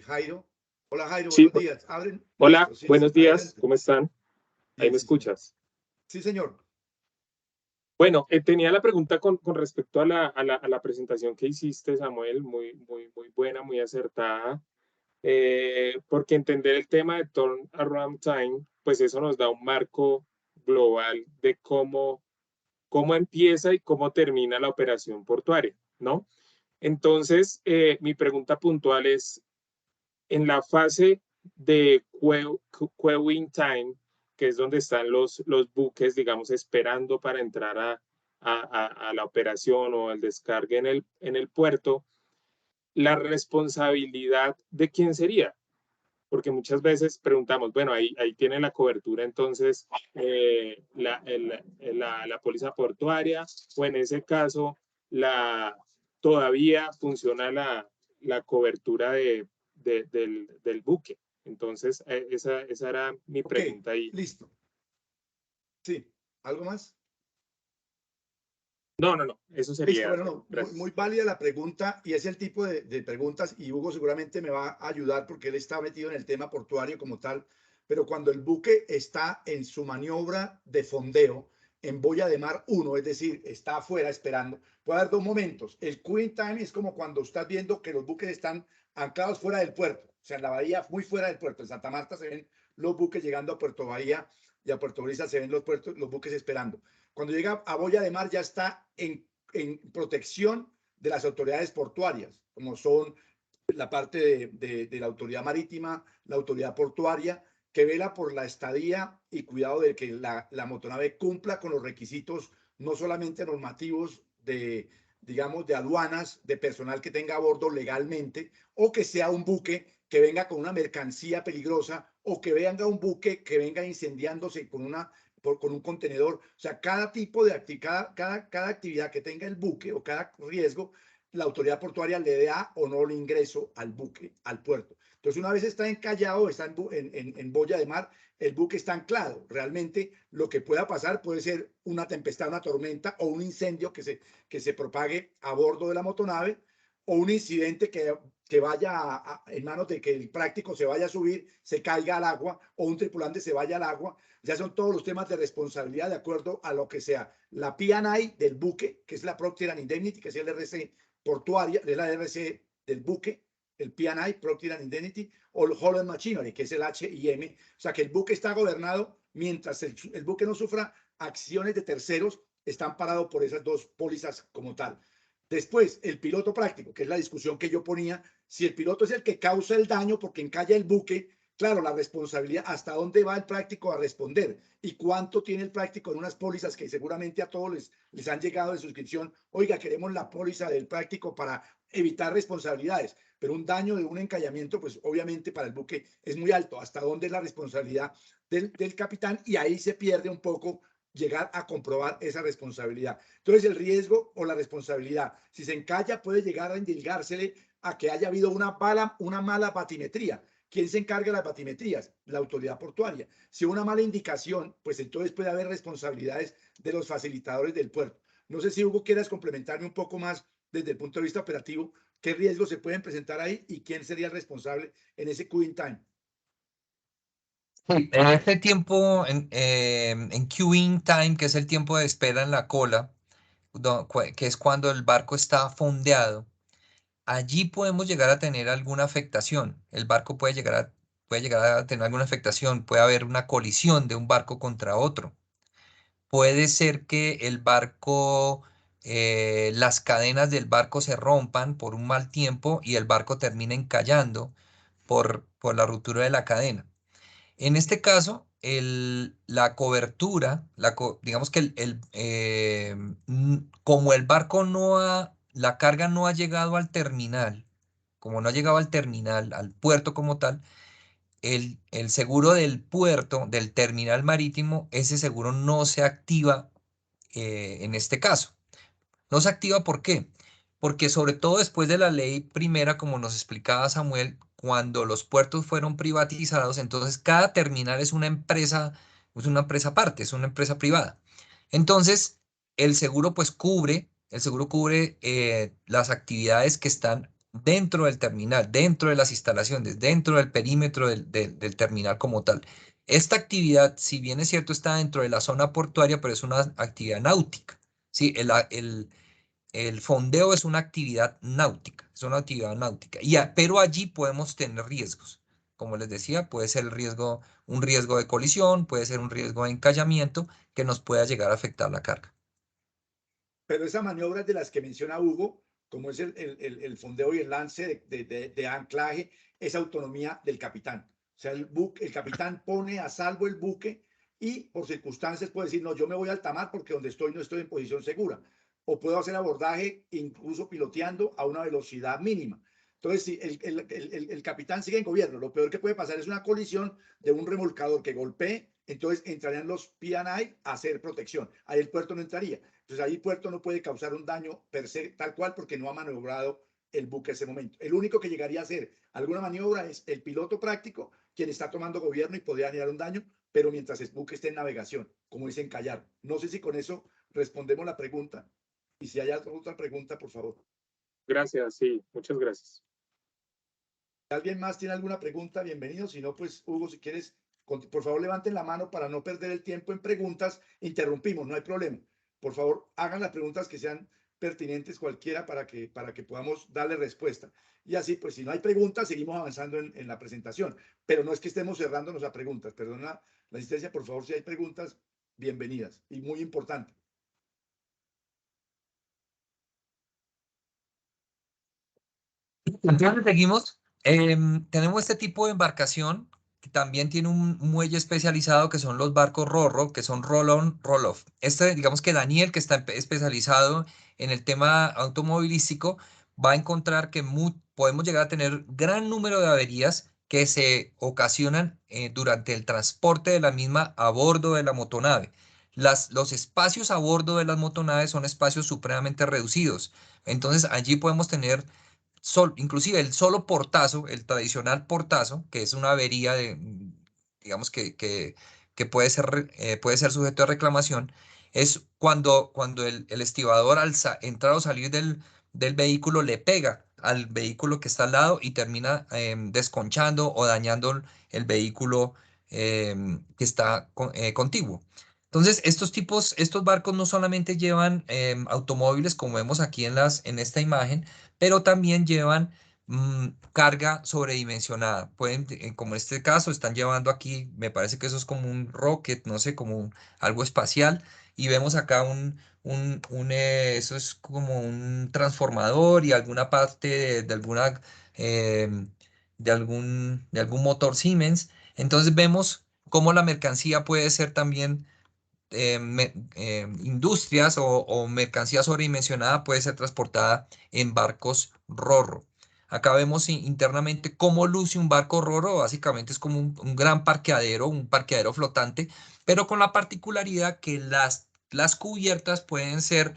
Jairo. Hola Jairo, Sí, buenos días. Abren. hola, Listo, sí, buenos días, adelante. ¿cómo están? Ahí Bien, me sí, señor. escuchas. Sí, señor. Bueno, tenía la pregunta con respecto a la presentación que hiciste, Samuel, muy buena, muy acertada, porque entender el tema de turnaround time, pues eso nos da un marco global de cómo empieza y cómo termina la operación portuaria, ¿no? Entonces, mi pregunta puntual es, en la fase de queuing time, que es donde están los buques, digamos, esperando para entrar a la operación o el descargue en el puerto, la responsabilidad de quién sería. Porque muchas veces preguntamos, bueno, ahí tiene la cobertura entonces la póliza portuaria, o en ese caso todavía funciona la cobertura del buque. Entonces, esa era mi pregunta ahí. Listo. Sí, ¿algo más? No, eso sería. Listo, bueno, muy válida la pregunta y es el tipo de preguntas y Hugo seguramente me va a ayudar porque él está metido en el tema portuario como tal, pero cuando el buque está en su maniobra de fondeo en boya de mar 1, es decir, está afuera esperando, puede haber dos momentos. El queuing time es como cuando estás viendo que los buques están anclados fuera del puerto, o sea, en la bahía, muy fuera del puerto. En Santa Marta se ven los buques llegando a Puerto Bahía y a Puerto Brisa se ven los buques esperando. Cuando llega a boya de mar ya está en protección de las autoridades portuarias, como son la parte de la autoridad marítima, la autoridad portuaria, que vela por la estadía y cuidado de que la motonave cumpla con los requisitos no solamente normativos digamos, de aduanas, de personal que tenga a bordo legalmente, o que sea un buque que venga con una mercancía peligrosa, o que venga un buque que venga incendiándose con un contenedor. O sea, cada tipo de actividad, cada actividad que tenga el buque o cada riesgo, la autoridad portuaria le da o no el ingreso al buque, al puerto. Entonces, una vez está encallado, está en boya de mar, el buque está anclado. Realmente lo que pueda pasar puede ser una tempestad, una tormenta o un incendio que se propague a bordo de la motonave, o un incidente que vaya en manos de que el práctico se vaya a subir, se caiga al agua, o un tripulante se vaya al agua. Ya son todos los temas de responsabilidad de acuerdo a lo que sea la P&I del buque, que es la Procter and Indemnity, que es el RC portuaria, es la RC del buque, el P&I, Procter and Indemnity, o el Hull and Machinery, que es el HIM. O sea, que el buque está gobernado mientras el buque no sufra acciones de terceros, están parados por esas dos pólizas como tal. Después, el piloto práctico, que es la discusión que yo ponía. Si el piloto es el que causa el daño porque encalla el buque, claro, la responsabilidad, hasta dónde va el práctico a responder y cuánto tiene el práctico en unas pólizas que seguramente a todos les han llegado de suscripción. Oiga, queremos la póliza del práctico para evitar responsabilidades, pero un daño de un encallamiento, pues obviamente para el buque es muy alto. ¿Hasta dónde es la responsabilidad del capitán? Y ahí se pierde un poco llegar a comprobar esa responsabilidad. Entonces, el riesgo o la responsabilidad, si se encalla, puede llegar a indilgársele a que haya habido una mala batimetría. ¿Quién se encarga de las batimetrías? La autoridad portuaria. Si una mala indicación, pues entonces puede haber responsabilidades de los facilitadores del puerto. No sé si Hugo quieras complementarme un poco más desde el punto de vista operativo, qué riesgos se pueden presentar ahí y quién sería el responsable en ese queuing time. En este tiempo, en queuing time, que es el tiempo de espera en la cola, que es cuando el barco está fondeado, allí podemos llegar a tener alguna afectación. El barco puede llegar a tener alguna afectación, puede haber una colisión de un barco contra otro. Puede ser que el barco, las cadenas del barco se rompan por un mal tiempo y el barco termine encallando por la ruptura de la cadena. En este caso, la cobertura, digamos que como el barco la carga no ha llegado al terminal, como no ha llegado al terminal, al puerto como tal, el seguro del puerto, del terminal marítimo, ese seguro no se activa en este caso. No se activa, ¿por qué? Porque sobre todo después de la ley primera, como nos explicaba Samuel, cuando los puertos fueron privatizados, entonces cada terminal es una empresa aparte, es una empresa privada. Entonces, el seguro cubre las actividades que están dentro del terminal, dentro de las instalaciones, dentro del perímetro del terminal como tal. Esta actividad, si bien es cierto, está dentro de la zona portuaria, pero es una actividad náutica. ¿Sí? El fondeo es una actividad náutica, es una actividad náutica. Pero allí podemos tener riesgos. Como les decía, puede ser un riesgo de colisión, puede ser un riesgo de encallamiento que nos pueda llegar a afectar la carga. Pero esas maniobras de las que menciona Hugo, como es el fondeo y el lance de anclaje, es autonomía del capitán. O sea, el capitán pone a salvo el buque y por circunstancias puede decir, no, yo me voy a alta mar porque donde estoy no estoy en posición segura. O puedo hacer abordaje incluso piloteando a una velocidad mínima. Entonces, si el capitán sigue en gobierno, lo peor que puede pasar es una colisión de un remolcador que golpee, entonces entrarían los P&I a hacer protección. Ahí el puerto no entraría. Entonces ahí el puerto no puede causar un daño per se tal cual porque no ha maniobrado el buque en ese momento. El único que llegaría a hacer alguna maniobra es el piloto práctico, quien está tomando gobierno y podría generar un daño, pero mientras el buque esté en navegación, como dice encallar. No sé si con eso respondemos la pregunta. Y si hay otra pregunta, por favor. Gracias, sí, muchas gracias. Si alguien más tiene alguna pregunta, bienvenido. Si no, pues Hugo, si quieres, por favor levanten la mano para no perder el tiempo en preguntas. Interrumpimos, no hay problema. Por favor, hagan las preguntas que sean pertinentes cualquiera para que podamos darle respuesta. Y así, pues si no hay preguntas, seguimos avanzando en la presentación. Pero no es que estemos cerrándonos a preguntas. Perdona la insistencia, por favor, si hay preguntas, bienvenidas. Y muy importante. Entonces seguimos. Tenemos este tipo de embarcación que también tiene un muelle especializado que son los barcos RoRo, que son roll-on, roll-off. Digamos que Daniel, que está especializado en el tema automovilístico, va a encontrar que podemos llegar a tener gran número de averías que se ocasionan durante el transporte de la misma a bordo de la motonave. Los espacios a bordo de las motonaves son espacios supremamente reducidos. Entonces allí podemos tener inclusive el solo portazo, el tradicional portazo, que es una avería digamos que puede ser sujeto a reclamación, es cuando el estibador al entrar o salir del vehículo le pega al vehículo que está al lado y termina desconchando o dañando el vehículo que está contiguo. Entonces, estos barcos no solamente llevan automóviles, como vemos aquí en esta imagen, pero también llevan carga sobredimensionada. Como en este caso, están llevando aquí, me parece que eso es como un rocket, no sé, como algo espacial, y vemos acá eso es como un transformador y alguna parte de algún motor Siemens. Entonces vemos cómo la mercancía puede ser también industrias o mercancía sobredimensionada puede ser transportada en barcos RoRo. Acá vemos internamente cómo luce un barco RoRo, básicamente es como un gran parqueadero, un parqueadero flotante, pero con la particularidad que las cubiertas pueden ser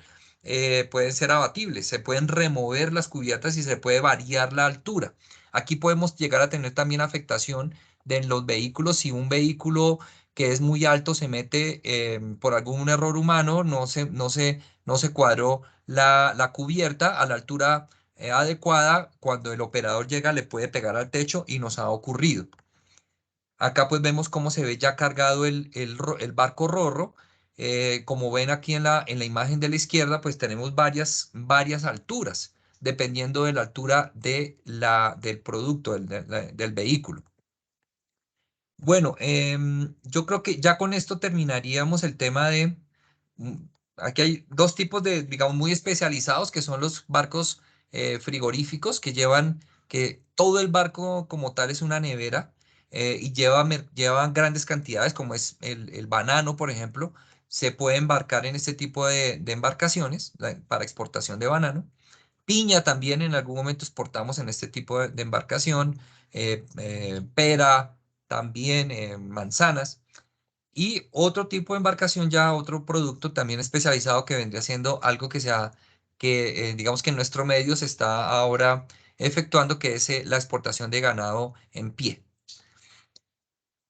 abatibles, se pueden remover las cubiertas y se puede variar la altura. Aquí podemos llegar a tener también afectación de los vehículos. Si un vehículo que es muy alto se mete por algún error humano, no se cuadró la cubierta a la altura adecuada, cuando el operador llega le puede pegar al techo y nos ha ocurrido. Acá pues vemos cómo se ve ya cargado el barco RoRo. Como ven aquí en la imagen de la izquierda, pues tenemos varias alturas, dependiendo de la altura del producto, del vehículo. Bueno, yo creo que ya con esto terminaríamos el tema mm, aquí hay dos tipos digamos, muy especializados, que son los barcos frigoríficos, que todo el barco como tal es una nevera y llevan grandes cantidades, como es el banano, por ejemplo, se puede embarcar en este tipo de embarcaciones para exportación de banano. Piña también en algún momento exportamos en este tipo de embarcación, pera, también manzanas. Y otro tipo de embarcación, ya otro producto también especializado que vendría siendo algo digamos que en nuestro medio se está ahora efectuando, que es la exportación de ganado en pie.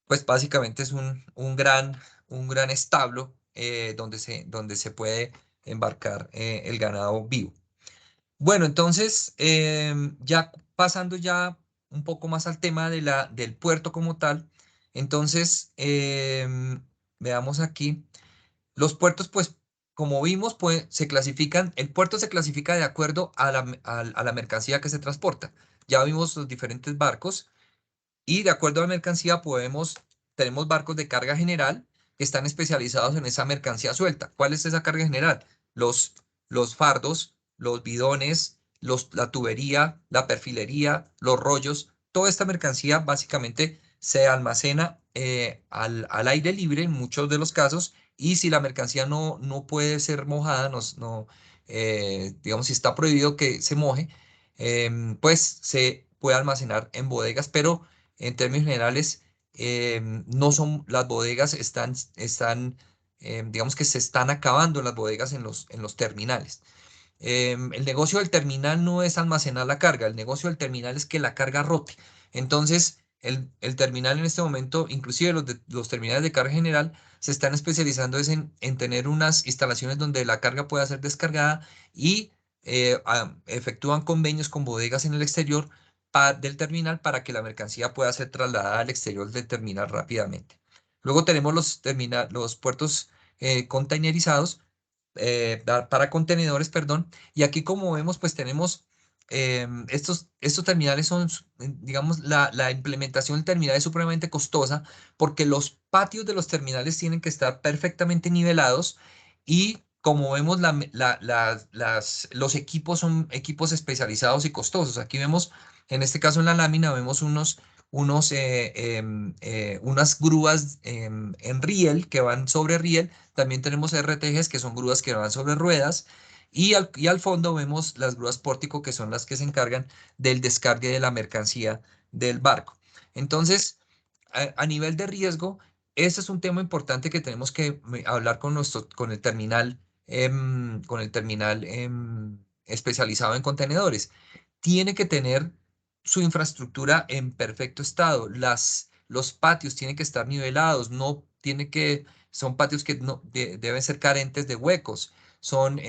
Pues básicamente es un gran establo donde se puede embarcar el ganado vivo. Bueno, entonces, ya pasando ya un poco más al tema del puerto como tal, entonces, veamos aquí, los puertos, pues, como vimos, pues, se clasifican, el puerto se clasifica de acuerdo a la mercancía que se transporta. Ya vimos los diferentes barcos y de acuerdo a la mercancía tenemos barcos de carga general que están especializados en esa mercancía suelta. ¿Cuál es esa carga general? Los, los fardos, los bidones, la tubería, la perfilería, los rollos. Toda esta mercancía básicamente se almacena al aire libre en muchos de los casos, y si la mercancía no puede ser mojada, digamos, si está prohibido que se moje, pues se puede almacenar en bodegas, pero en términos generales, no son, las bodegas digamos que se están acabando las bodegas en los terminales. El negocio del terminal no es almacenar la carga, el negocio del terminal es que la carga rote. Entonces, el terminal en este momento, inclusive los terminales de carga general, se están especializando en tener unas instalaciones donde la carga pueda ser descargada y efectúan convenios con bodegas en el exterior del terminal para que la mercancía pueda ser trasladada al exterior del terminal rápidamente. Luego tenemos los puertos containerizados, para contenedores, perdón. Y aquí, como vemos, pues tenemos estos terminales digamos, la implementación del terminal es supremamente costosa porque los patios de los terminales tienen que estar perfectamente nivelados y, como vemos, los equipos son equipos especializados y costosos. Aquí vemos, en este caso en la lámina, vemos unas grúas en riel que van sobre riel. También tenemos RTGs, que son grúas que van sobre ruedas. Y al fondo vemos las grúas pórtico, que son las que se encargan del descargue de la mercancía del barco. Entonces, a nivel de riesgo, este es un tema importante que tenemos que hablar con el terminal especializado en contenedores. Tiene que tener su infraestructura en perfecto estado. Los patios tienen que estar nivelados, son patios que deben ser carentes de huecos. Son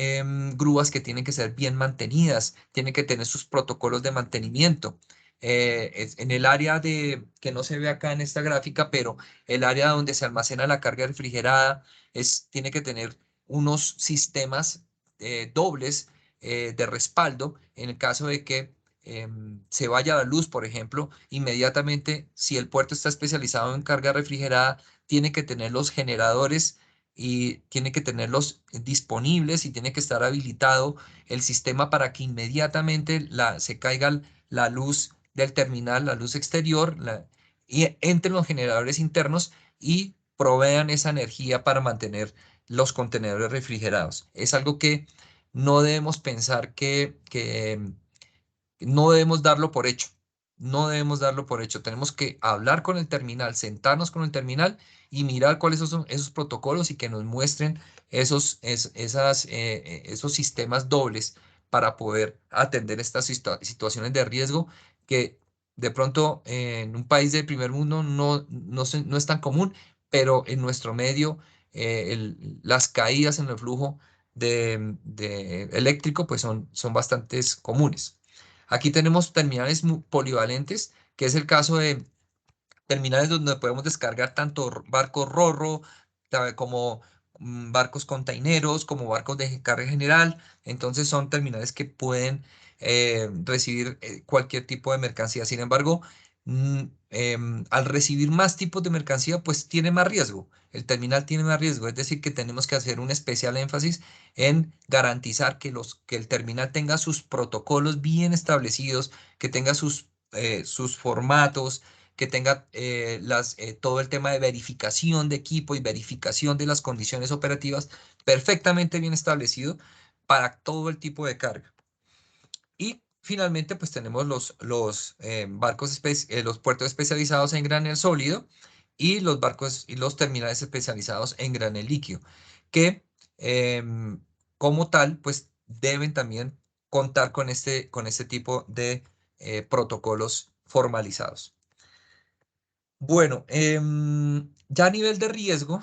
grúas que tienen que ser bien mantenidas, tienen que tener sus protocolos de mantenimiento. En el área que no se ve acá en esta gráfica, pero el área donde se almacena la carga refrigerada tiene que tener unos sistemas dobles de respaldo en el caso de que se vaya la luz, por ejemplo. Inmediatamente, si el puerto está especializado en carga refrigerada, tiene que tener los generadores y tiene que tenerlos disponibles, y tiene que estar habilitado el sistema para que inmediatamente se caiga la luz del terminal, la luz exterior, y entren los generadores internos y provean esa energía para mantener los contenedores refrigerados. Es algo que no debemos pensar no debemos darlo por hecho. No debemos darlo por hecho. Tenemos que hablar con el terminal, sentarnos con el terminal y mirar cuáles son esos protocolos, y que nos muestren esos sistemas dobles para poder atender estas situaciones de riesgo que de pronto en un país del primer mundo no es tan común, pero en nuestro medio las caídas en el flujo de eléctrico pues son bastante comunes. Aquí tenemos terminales polivalentes, que es el caso de terminales donde podemos descargar tanto barcos ro-ro como barcos containeros, como barcos de carga general. Entonces son terminales que pueden recibir cualquier tipo de mercancía. Sin embargo, al recibir más tipos de mercancía, pues tiene más riesgo. El terminal tiene más riesgo, es decir, que tenemos que hacer un especial énfasis en garantizar que el terminal tenga sus protocolos bien establecidos, que tenga sus formatos, que tenga todo el tema de verificación de equipo y verificación de las condiciones operativas perfectamente bien establecido para todo el tipo de carga. Y finalmente, pues tenemos los puertos especializados en granel sólido y los barcos y los terminales especializados en granel líquido, que como tal, pues deben también contar con este tipo de protocolos formalizados. Bueno, ya a nivel de riesgo,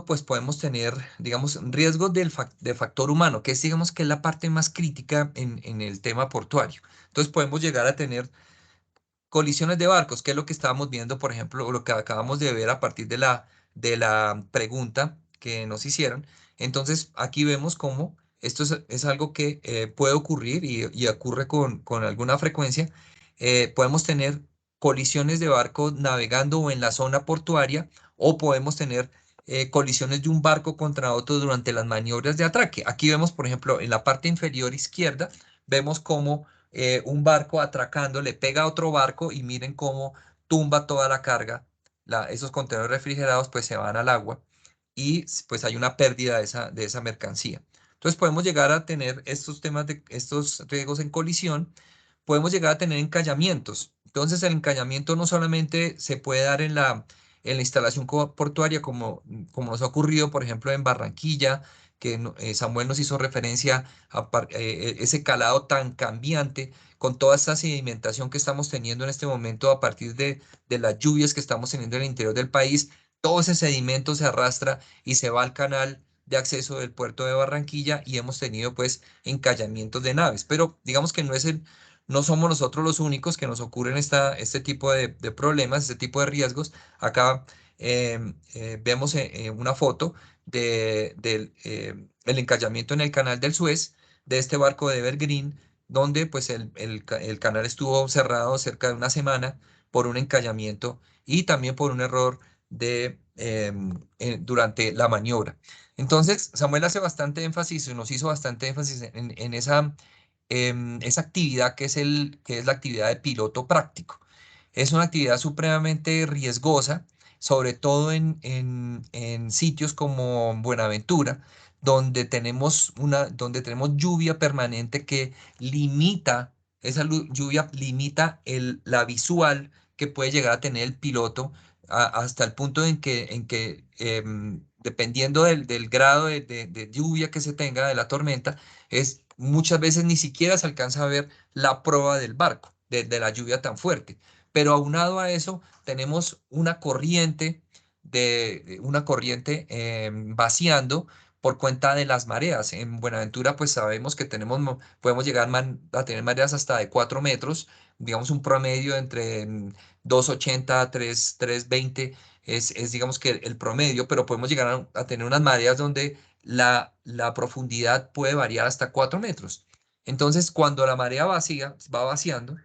pues podemos tener, digamos, riesgos de factor humano, que es, digamos, que es la parte más crítica en el tema portuario. Entonces podemos llegar a tener colisiones de barcos, que es lo que estábamos viendo, por ejemplo, o lo que acabamos de ver a partir de la pregunta que nos hicieron. Entonces, aquí vemos cómo esto es algo que puede ocurrir y ocurre con alguna frecuencia. Podemos tener colisiones de barcos navegando o en la zona portuaria, o podemos tener colisiones de un barco contra otro durante las maniobras de atraque. Aquí vemos, por ejemplo, en la parte inferior izquierda, vemos cómo un barco atracando le pega a otro barco y miren cómo tumba toda la carga. Esos contenedores refrigerados pues se van al agua y pues hay una pérdida de esa mercancía. Entonces podemos llegar a tener estos temas de estos riesgos en colisión, podemos llegar a tener encallamientos. Entonces el encallamiento no solamente se puede dar en la instalación portuaria como nos ha ocurrido, por ejemplo, en Barranquilla, que Samuel nos hizo referencia a ese calado tan cambiante con toda esta sedimentación que estamos teniendo en este momento a partir de las lluvias que estamos teniendo en el interior del país. Todo ese sedimento se arrastra y se va al canal de acceso del puerto de Barranquilla y hemos tenido pues encallamientos de naves. Pero digamos que no somos nosotros los únicos que nos ocurren este tipo de problemas, este tipo de riesgos. Acá vemos una foto el encallamiento en el canal del Suez de este barco de Evergreen, donde pues el canal estuvo cerrado cerca de una semana por un encallamiento y también por un error durante la maniobra. Entonces, Samuel hace bastante énfasis, nos hizo bastante énfasis en esa actividad que es la actividad de piloto práctico. Es una actividad supremamente riesgosa, sobre todo en sitios como Buenaventura, donde tenemos lluvia permanente que limita, lluvia limita la visual que puede llegar a tener el piloto hasta el punto en que dependiendo del grado de lluvia que se tenga, de la tormenta, muchas veces ni siquiera se alcanza a ver la proa del barco, de la lluvia tan fuerte. Pero aunado a eso, tenemos una corriente vaciando por cuenta de las mareas. En Buenaventura, pues sabemos que podemos llegar a tener mareas hasta de 4 metros, digamos un promedio entre 2,80 a 3,20 digamos que el promedio, pero podemos llegar a tener unas mareas donde la profundidad puede variar hasta 4 metros. Entonces, cuando la marea va vaciando,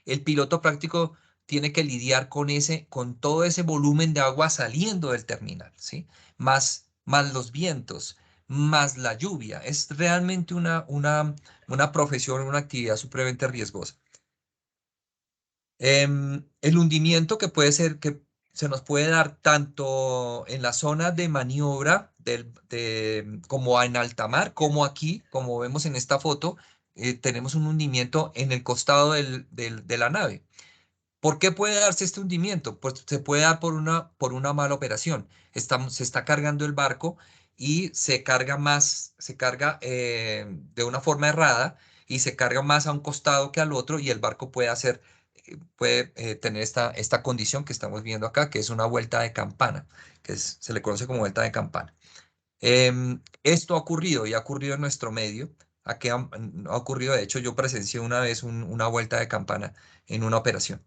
el piloto práctico tiene que lidiar con todo ese volumen de agua saliendo del terminal, ¿sí? Más los vientos, más la lluvia. Es realmente una profesión, una actividad supremamente riesgosa. El hundimiento que puede ser, que se nos puede dar tanto en la zona de maniobra como en alta mar, como aquí, como vemos en esta foto, tenemos un hundimiento en el costado de la nave. ¿Por qué puede darse este hundimiento? Pues se puede dar por una mala operación. Se está cargando el barco y se carga de una forma errada y se carga más a un costado que al otro y el barco puede tener esta condición que estamos viendo acá, que es una vuelta de campana, se le conoce como vuelta de campana. Esto ha ocurrido y ha ocurrido en nuestro medio. Aquí ha ocurrido, de hecho, yo presencié una vez una vuelta de campana en una operación.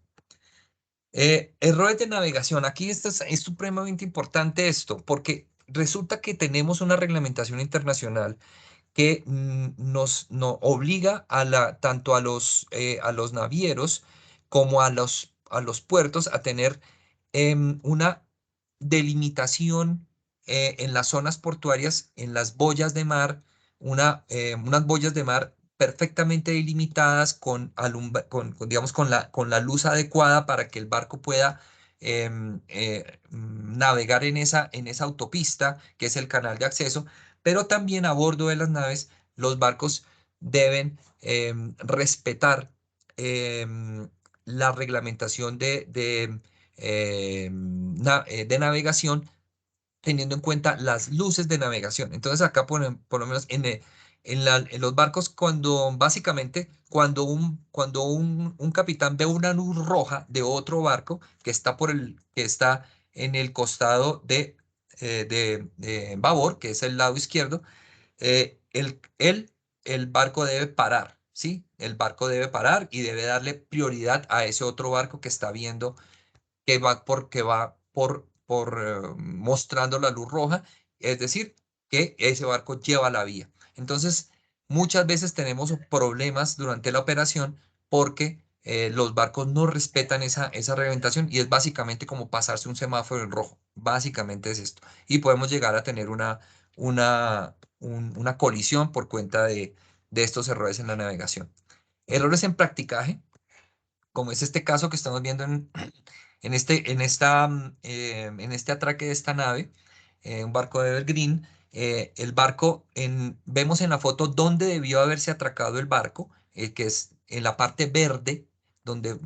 Errores de navegación. Aquí es supremamente importante esto, porque resulta que tenemos una reglamentación internacional que nos obliga tanto a los navieros como a los puertos a tener una delimitación en las zonas portuarias, en las boyas de mar, unas boyas de mar perfectamente delimitadas digamos, con la luz adecuada para que el barco pueda navegar en esa autopista que es el canal de acceso, pero también a bordo de las naves los barcos deben respetar la reglamentación de navegación teniendo en cuenta las luces de navegación. Entonces acá por lo menos en los barcos, básicamente, cuando un capitán ve una luz roja de otro barco que está, que está en el costado de babor, que es el lado izquierdo, el barco debe parar, ¿sí? El barco debe parar y debe darle prioridad a ese otro barco que está viendo que va mostrando la luz roja, es decir, que ese barco lleva la vía. Entonces, muchas veces tenemos problemas durante la operación porque los barcos no respetan esa reglamentación y es básicamente como pasarse un semáforo en rojo. Básicamente es esto. Y podemos llegar a tener una colisión por cuenta de estos errores en la navegación. Errores en practicaje, como es este caso que estamos viendo en este atraque de esta nave, un barco de Evergreen. El barco, vemos en la foto dónde debió haberse atracado el barco, que es en la parte verde, donde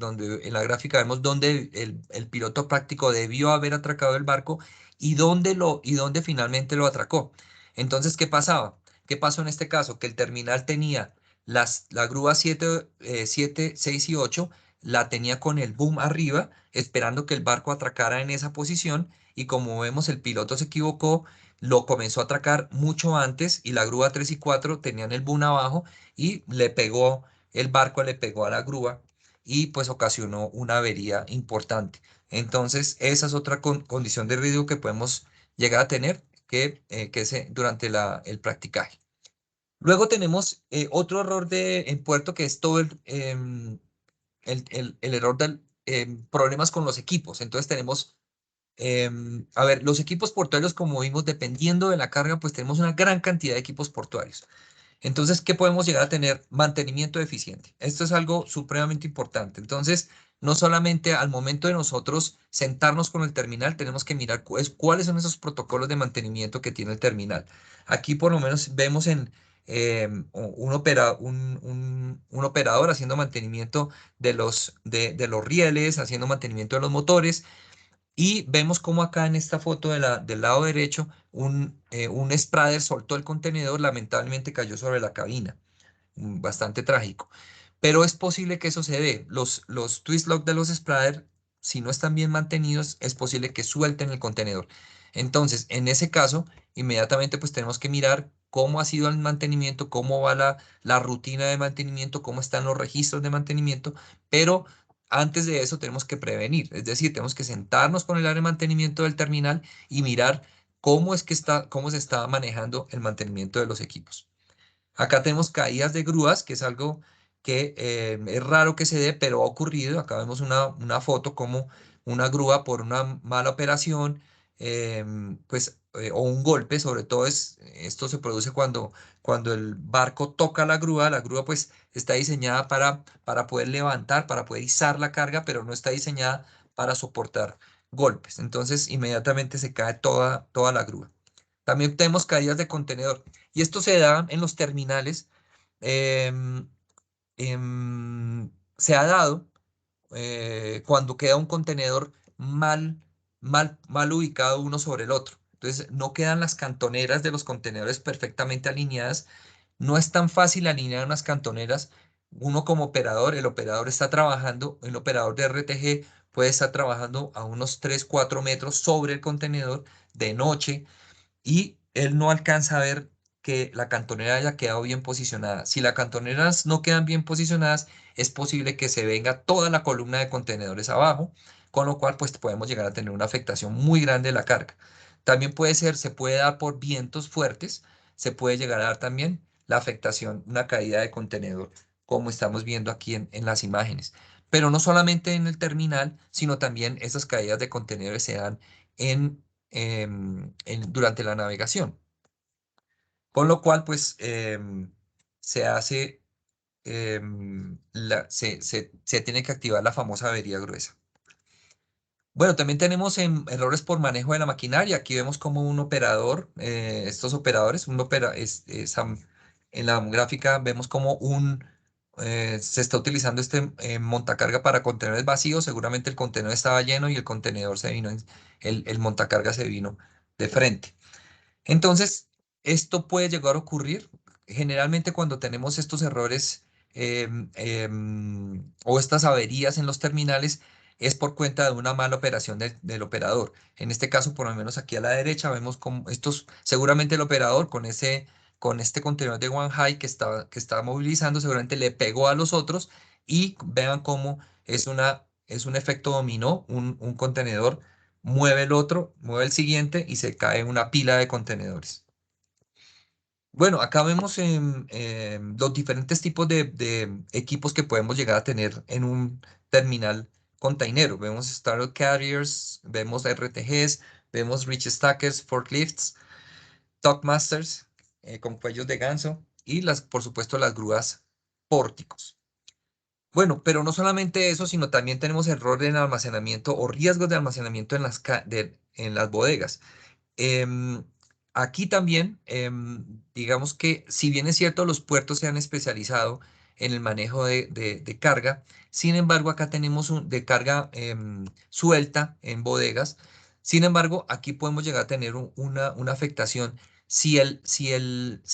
en la gráfica vemos dónde el piloto práctico debió haber atracado el barco y dónde finalmente lo atracó. Entonces, ¿qué pasaba? ¿Qué pasó en este caso? Que el terminal tenía la grúa 7, 6 y 8, la tenía con el boom arriba, esperando que el barco atracara en esa posición, y como vemos el piloto se equivocó, lo comenzó a atracar mucho antes y la grúa 3 y 4 tenían el boom abajo y el barco le pegó a la grúa y pues ocasionó una avería importante. Entonces, esa es otra condición de riesgo que podemos llegar a tener durante el practicaje. Luego tenemos otro error en puerto, que es todo el error de problemas con los equipos. Entonces tenemos, a ver, los equipos portuarios, como vimos, dependiendo de la carga, pues tenemos una gran cantidad de equipos portuarios. Entonces, ¿qué podemos llegar a tener? Mantenimiento eficiente. Esto es algo supremamente importante. Entonces, no solamente al momento de nosotros sentarnos con el terminal, tenemos que mirar cuáles son esos protocolos de mantenimiento que tiene el terminal. Aquí por lo menos vemos un operador haciendo mantenimiento de los rieles, haciendo mantenimiento de los motores, y vemos cómo acá en esta foto del lado derecho, un Sprader soltó el contenedor, lamentablemente cayó sobre la cabina. Bastante trágico. Pero es posible que eso se dé. Los twist lock de los Sprader, si no están bien mantenidos, es posible que suelten el contenedor. Entonces, en ese caso, inmediatamente pues tenemos que mirar cómo ha sido el mantenimiento, cómo va la rutina de mantenimiento, cómo están los registros de mantenimiento, pero antes de eso tenemos que prevenir, es decir, tenemos que sentarnos con el área de mantenimiento del terminal y mirar cómo se está manejando el mantenimiento de los equipos. Acá tenemos caídas de grúas, que es algo que es raro que se dé, pero ha ocurrido. Acá vemos una foto como una grúa por una mala operación, o un golpe. Sobre todo esto se produce cuando el barco toca la grúa pues está diseñada para poder levantar, para poder izar la carga, pero no está diseñada para soportar golpes. Entonces inmediatamente se cae toda la grúa. También tenemos caídas de contenedor. Y esto se da en los terminales. em, Se ha dado cuando queda un contenedor mal ubicado uno sobre el otro. Entonces, no quedan las cantoneras de los contenedores perfectamente alineadas. No es tan fácil alinear unas cantoneras. Uno como operador, el operador está trabajando, el operador de RTG puede estar trabajando a unos 3, 4 metros sobre el contenedor de noche, y él no alcanza a ver que la cantonera haya quedado bien posicionada. Si las cantoneras no quedan bien posicionadas, es posible que se venga toda la columna de contenedores abajo, con lo cual pues podemos llegar a tener una afectación muy grande de la carga. También se puede dar por vientos fuertes, se puede llegar a dar también la afectación, una caída de contenedor, como estamos viendo aquí en las imágenes. Pero no solamente en el terminal, sino también esas caídas de contenedores se dan durante la navegación. Con lo cual, pues, se hace, se tiene que activar la famosa avería gruesa. Bueno, también tenemos errores por manejo de la maquinaria. Aquí vemos como un operador, estos operadores, en la gráfica vemos como se está utilizando este montacarga para contenedores vacíos. Seguramente el contenedor estaba lleno y el contenedor el montacarga se vino de frente. Entonces, esto puede llegar a ocurrir generalmente cuando tenemos estos errores o estas averías en los terminales, es por cuenta de una mala operación del operador. En este caso, por lo menos aquí a la derecha, vemos como estos, seguramente el operador con este contenedor de One High que está movilizando, seguramente le pegó a los otros y vean cómo es un efecto dominó, un contenedor mueve el otro, mueve el siguiente y se cae una pila de contenedores. Bueno, acá vemos los diferentes tipos de equipos que podemos llegar a tener en un terminal containero. Vemos Startup Carriers, vemos RTGs, vemos Reach Stackers, Forklifts, Tugmasters con cuellos de ganso y por supuesto, las grúas pórticos. Bueno, pero no solamente eso, sino también tenemos errores en almacenamiento o riesgos de almacenamiento en las bodegas. Em, Aquí también, digamos que si bien es cierto, los puertos se han especializado en el manejo de carga, sin embargo, acá tenemos de carga suelta en bodegas. Sin embargo, aquí podemos llegar a tener una afectación. Si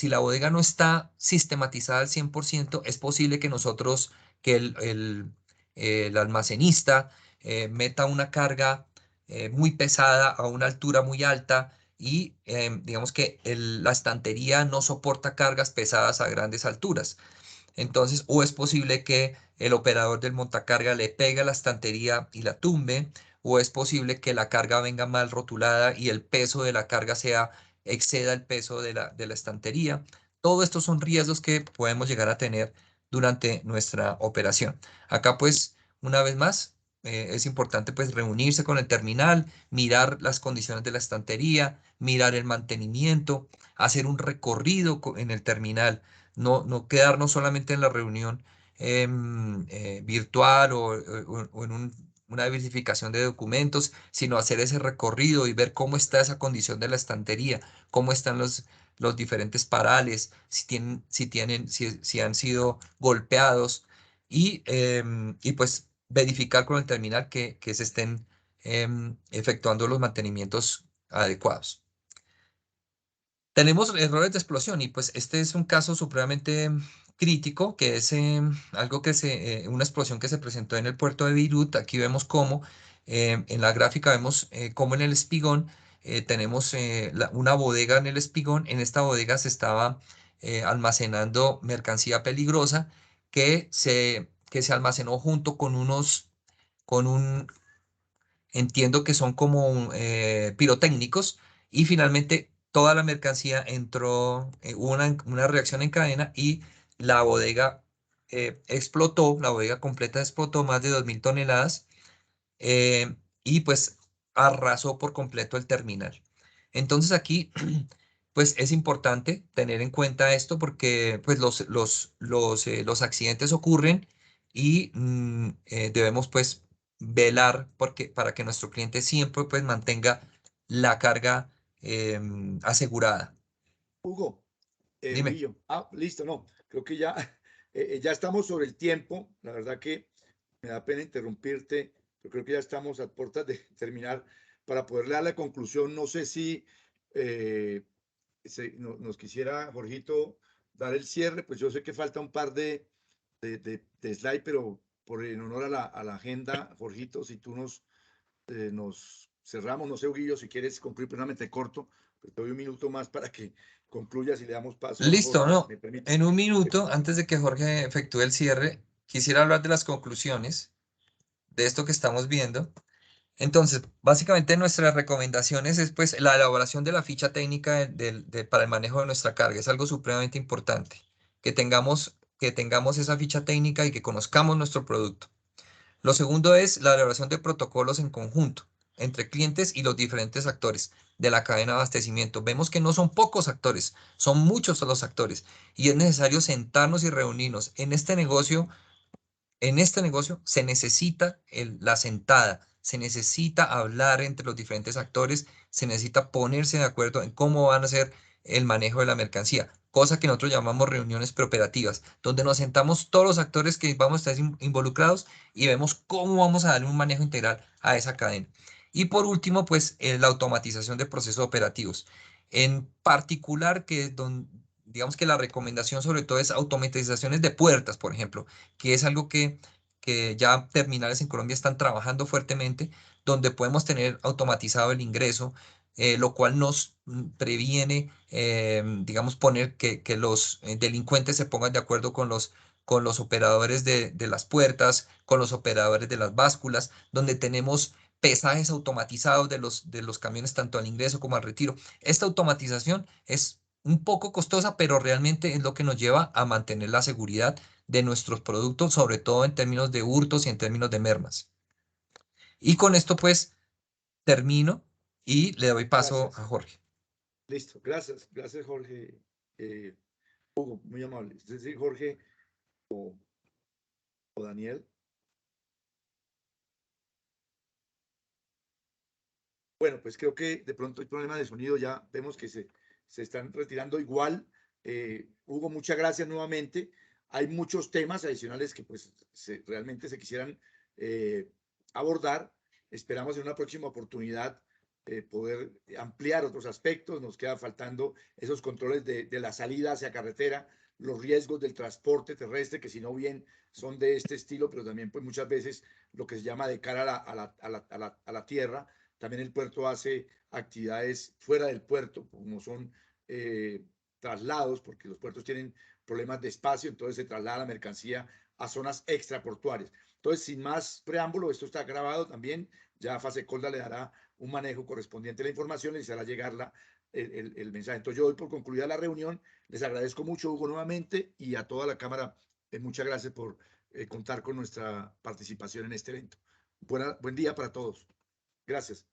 la bodega no está sistematizada al 100%, es posible que nosotros, que el almacenista meta una carga muy pesada a una altura muy alta y digamos que la estantería no soporta cargas pesadas a grandes alturas. Entonces, o es posible que el operador del montacarga le pegue a la estantería y la tumbe, o es posible que la carga venga mal rotulada y el peso de la carga exceda el peso de la estantería. Todo esto son riesgos que podemos llegar a tener durante nuestra operación. Acá, pues, una vez más, es importante pues reunirse con el terminal, mirar las condiciones de la estantería, mirar el mantenimiento, hacer un recorrido en el terminal, no quedarnos solamente en la reunión virtual o en una verificación de documentos, sino hacer ese recorrido y ver cómo está esa condición de la estantería, cómo están los diferentes parales, si han sido golpeados y pues verificar con el terminal que se estén efectuando los mantenimientos adecuados. Tenemos errores de explosión y pues este es un caso supremamente crítico, que es algo una explosión que se presentó en el puerto de Beirut. Aquí vemos cómo, en la gráfica vemos cómo en el espigón tenemos una bodega en el espigón. En esta bodega se estaba almacenando mercancía peligrosa que se almacenó junto entiendo que son como pirotécnicos, y finalmente toda la mercancía entró, hubo una reacción en cadena y la bodega explotó, la bodega completa explotó más de 2.000 toneladas y pues arrasó por completo el terminal. Entonces aquí pues es importante tener en cuenta esto porque pues los accidentes ocurren y debemos pues velar para que nuestro cliente siempre pues mantenga la carga asegurada. Hugo, Dime. Huguillo. Listo, no. Creo que ya, ya estamos sobre el tiempo. La verdad que me da pena interrumpirte, pero creo que ya estamos a puertas de terminar. Para poderle dar la conclusión, no sé si nos quisiera, Jorgito, dar el cierre. Pues yo sé que falta un par de slide, pero en honor a la agenda, Jorgito, si tú nos cerramos, no sé, Huguillo, si quieres concluir plenamente corto, pero te doy un minuto más para que concluyas y le damos paso a Listo, Jorge, si no. me permite. En un minuto, antes de que Jorge efectúe el cierre, quisiera hablar de las conclusiones de esto que estamos viendo. Entonces, básicamente nuestras recomendaciones es pues la elaboración de la ficha técnica para el manejo de nuestra carga. Es algo supremamente importante, que tengamos esa ficha técnica y que conozcamos nuestro producto. Lo segundo es la elaboración de protocolos en conjunto entre clientes y los diferentes actores de la cadena de abastecimiento. Vemos que no son pocos actores, son muchos los actores y es necesario sentarnos y reunirnos. En este negocio se necesita la sentada, se necesita hablar entre los diferentes actores, se necesita ponerse de acuerdo en cómo van a hacer el manejo de la mercancía, cosa que nosotros llamamos reuniones preoperativas, donde nos sentamos todos los actores que vamos a estar involucrados y vemos cómo vamos a darle un manejo integral a esa cadena. Y por último, pues la automatización de procesos operativos. En particular, que es digamos que la recomendación sobre todo es automatizaciones de puertas, por ejemplo, que es algo que ya terminales en Colombia están trabajando fuertemente, donde podemos tener automatizado el ingreso, lo cual nos previene, digamos, poner que los delincuentes se pongan de acuerdo con los operadores de las puertas, con los operadores de las básculas, donde tenemos pesajes automatizados de los camiones tanto al ingreso como al retiro. Esta automatización es un poco costosa, pero realmente es lo que nos lleva a mantener la seguridad de nuestros productos, sobre todo en términos de hurtos y en términos de mermas. Y con esto pues termino y le doy paso Gracias. a Jorge. Listo, gracias, gracias Jorge. Hugo, muy amable. Es decir, Jorge o Daniel. Bueno, pues creo que de pronto hay problemas de sonido, ya vemos que se están retirando igual. Hugo, muchas gracias nuevamente. Hay muchos temas adicionales que pues realmente se quisieran abordar. Esperamos en una próxima oportunidad poder ampliar otros aspectos. Nos queda faltando esos controles de la salida hacia carretera, los riesgos del transporte terrestre, que si no bien son de este estilo, pero también pues muchas veces lo que se llama de cara a la tierra. También el puerto hace actividades fuera del puerto, como son traslados, porque los puertos tienen problemas de espacio, entonces se traslada la mercancía a zonas extraportuarias. Entonces, sin más preámbulo, esto está grabado también, ya Fasecolda le dará un manejo correspondiente a la información y les hará llegar el mensaje. Entonces, yo doy por concluida la reunión, les agradezco mucho, Hugo, nuevamente, y a toda la Cámara, muchas gracias por contar con nuestra participación en este evento. Buen día para todos. Gracias.